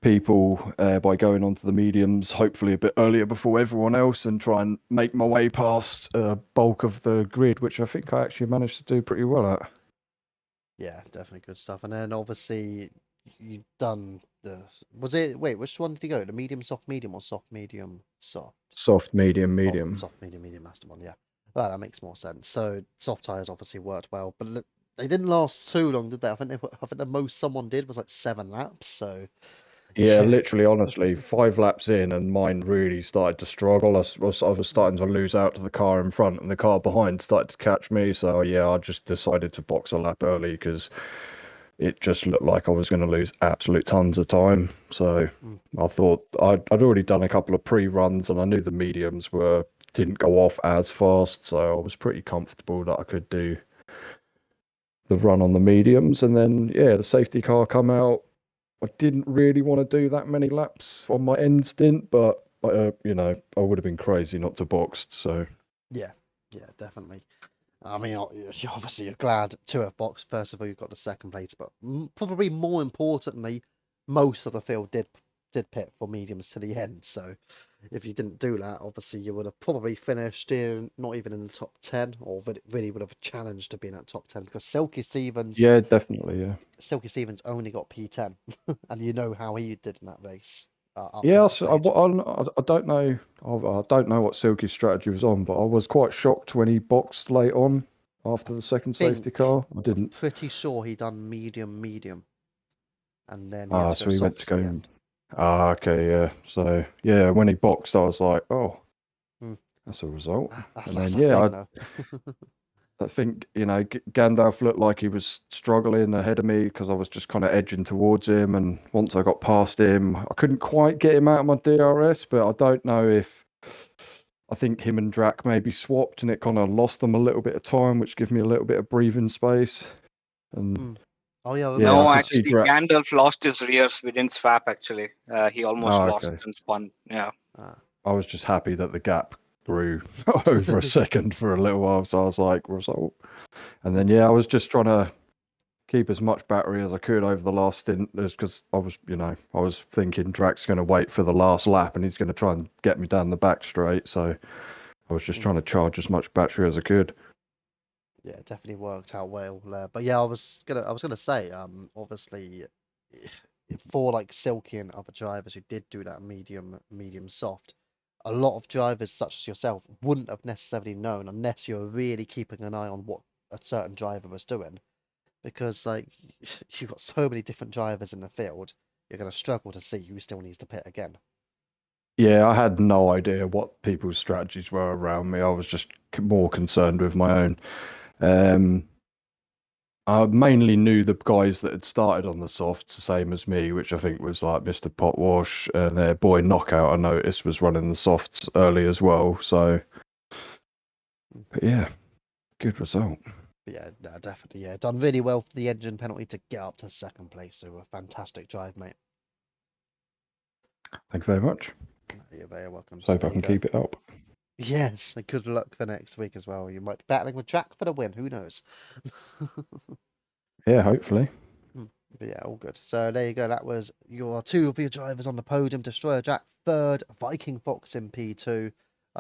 people by going onto the mediums, hopefully a bit earlier before everyone else, and try and make my way past bulk of the grid, which I think I actually managed to do pretty well at. Yeah, definitely good stuff. And then obviously you've done the. Was it? Wait, which one did you go? The medium, soft, medium, or soft, medium, soft? Soft, medium, Oh, medium. soft, medium, medium, master one. Yeah, well, that makes more sense. So soft tires obviously worked well, but they didn't last too long, did they? I think the most someone did was like 7 laps. So Yeah, yeah. literally, honestly, 5 laps in, and mine really started to struggle. I was starting to lose out to the car in front, and the car behind started to catch me. So yeah, I just decided to box a lap early because it just looked like I was going to lose absolute tons of time. So Mm. I thought I'd already done a couple of pre-runs, and I knew the mediums didn't go off as fast, so I was pretty comfortable that I could do the run on the mediums. And then yeah, the safety car come out. I didn't really want to do that many laps on my end stint, but I would have been crazy not to box. So Yeah, yeah, definitely. I mean, obviously you're glad to have boxed. First of all, you got the second place, but probably more importantly, most of the field did pit for mediums to the end. So if you didn't do that, obviously you would have probably finished in not even in the top 10, or really would have challenged to be in that top 10 because yeah, definitely, yeah. Silky Stevens only got P10, and you know how he did in that race up to Yeah, that so stage. I don't know. I don't know what Silky's strategy was on, but I was quite shocked when he boxed late on I after the second safety think car. I I'm didn't. pretty sure he done medium, medium, and then he had to go So he went soft to to the go. end. Okay, yeah. So yeah, when he boxed, I was like, oh, Hmm. that's a result. That's And that's then a yeah, thing though. I think, Gandalf looked like he was struggling ahead of me because I was just kind of edging towards him. And once I got past him, I couldn't quite get him out of my DRS, but I don't know if I think him and Drac maybe swapped and it kind of lost them a little bit of time, which gave me a little bit of breathing space. And Oh yeah, I yeah, I No, remember. could see actually, Drac. Gandalf lost his rears. We didn't swap, actually. He almost Oh, lost okay. and spun. Yeah. I was just happy that the gap grew over a second for a little while. So I was like, result. And then, yeah, I was just trying to keep as much battery as I could over the last stint, because I was thinking Drac's going to wait for the last lap and he's going to try and get me down the back straight. So I was just trying to charge as much battery as I could. Yeah, it definitely worked out well there. But yeah, I was gonna say, obviously, for like Silky and other drivers who did do that medium soft, a lot of drivers such as yourself wouldn't have necessarily known unless you're really keeping an eye on what a certain driver was doing, because like you've got so many different drivers in the field, you're gonna struggle to see who still needs to pit again. Yeah, I had no idea what people's strategies were around me. I was just more concerned with my own. I mainly knew the guys that had started on the softs, the same as me, which I think was like Mr. Potwash and their boy Knockout. I noticed was running the softs early as well. So, but yeah, good result. But yeah, no, definitely, yeah, done really well for the engine penalty to get up to second place. So a fantastic drive, mate. Thank you very much. No, you're very welcome. So So hope I there you can go. keep it up. Yes, and good luck for next week as well. You might be battling with Jack for the win. Who knows? Yeah, hopefully. But yeah, all good. So there you go. That was your two of your drivers on the podium. Destroyer Jack third, Viking Fox in P2.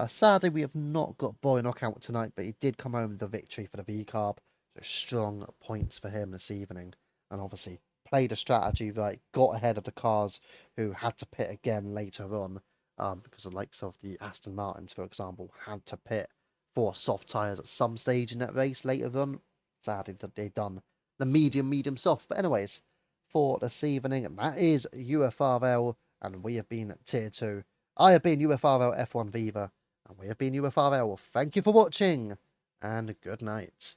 Sadly, we have not got Boy Knockout tonight, but he did come home with the victory for the V Carb. So strong points for him this evening, and obviously played a strategy right, got ahead of the cars who had to pit again later on, because the likes of the Aston Martins, for example, had to pit for soft tyres at some stage in that race later on. Sadly, that they done the medium soft. But anyways, for this evening, that is UFRL, and we have been Tier 2. I have been UFRL F1 Viva, and we have been UFRL. Thank you for watching, and good night.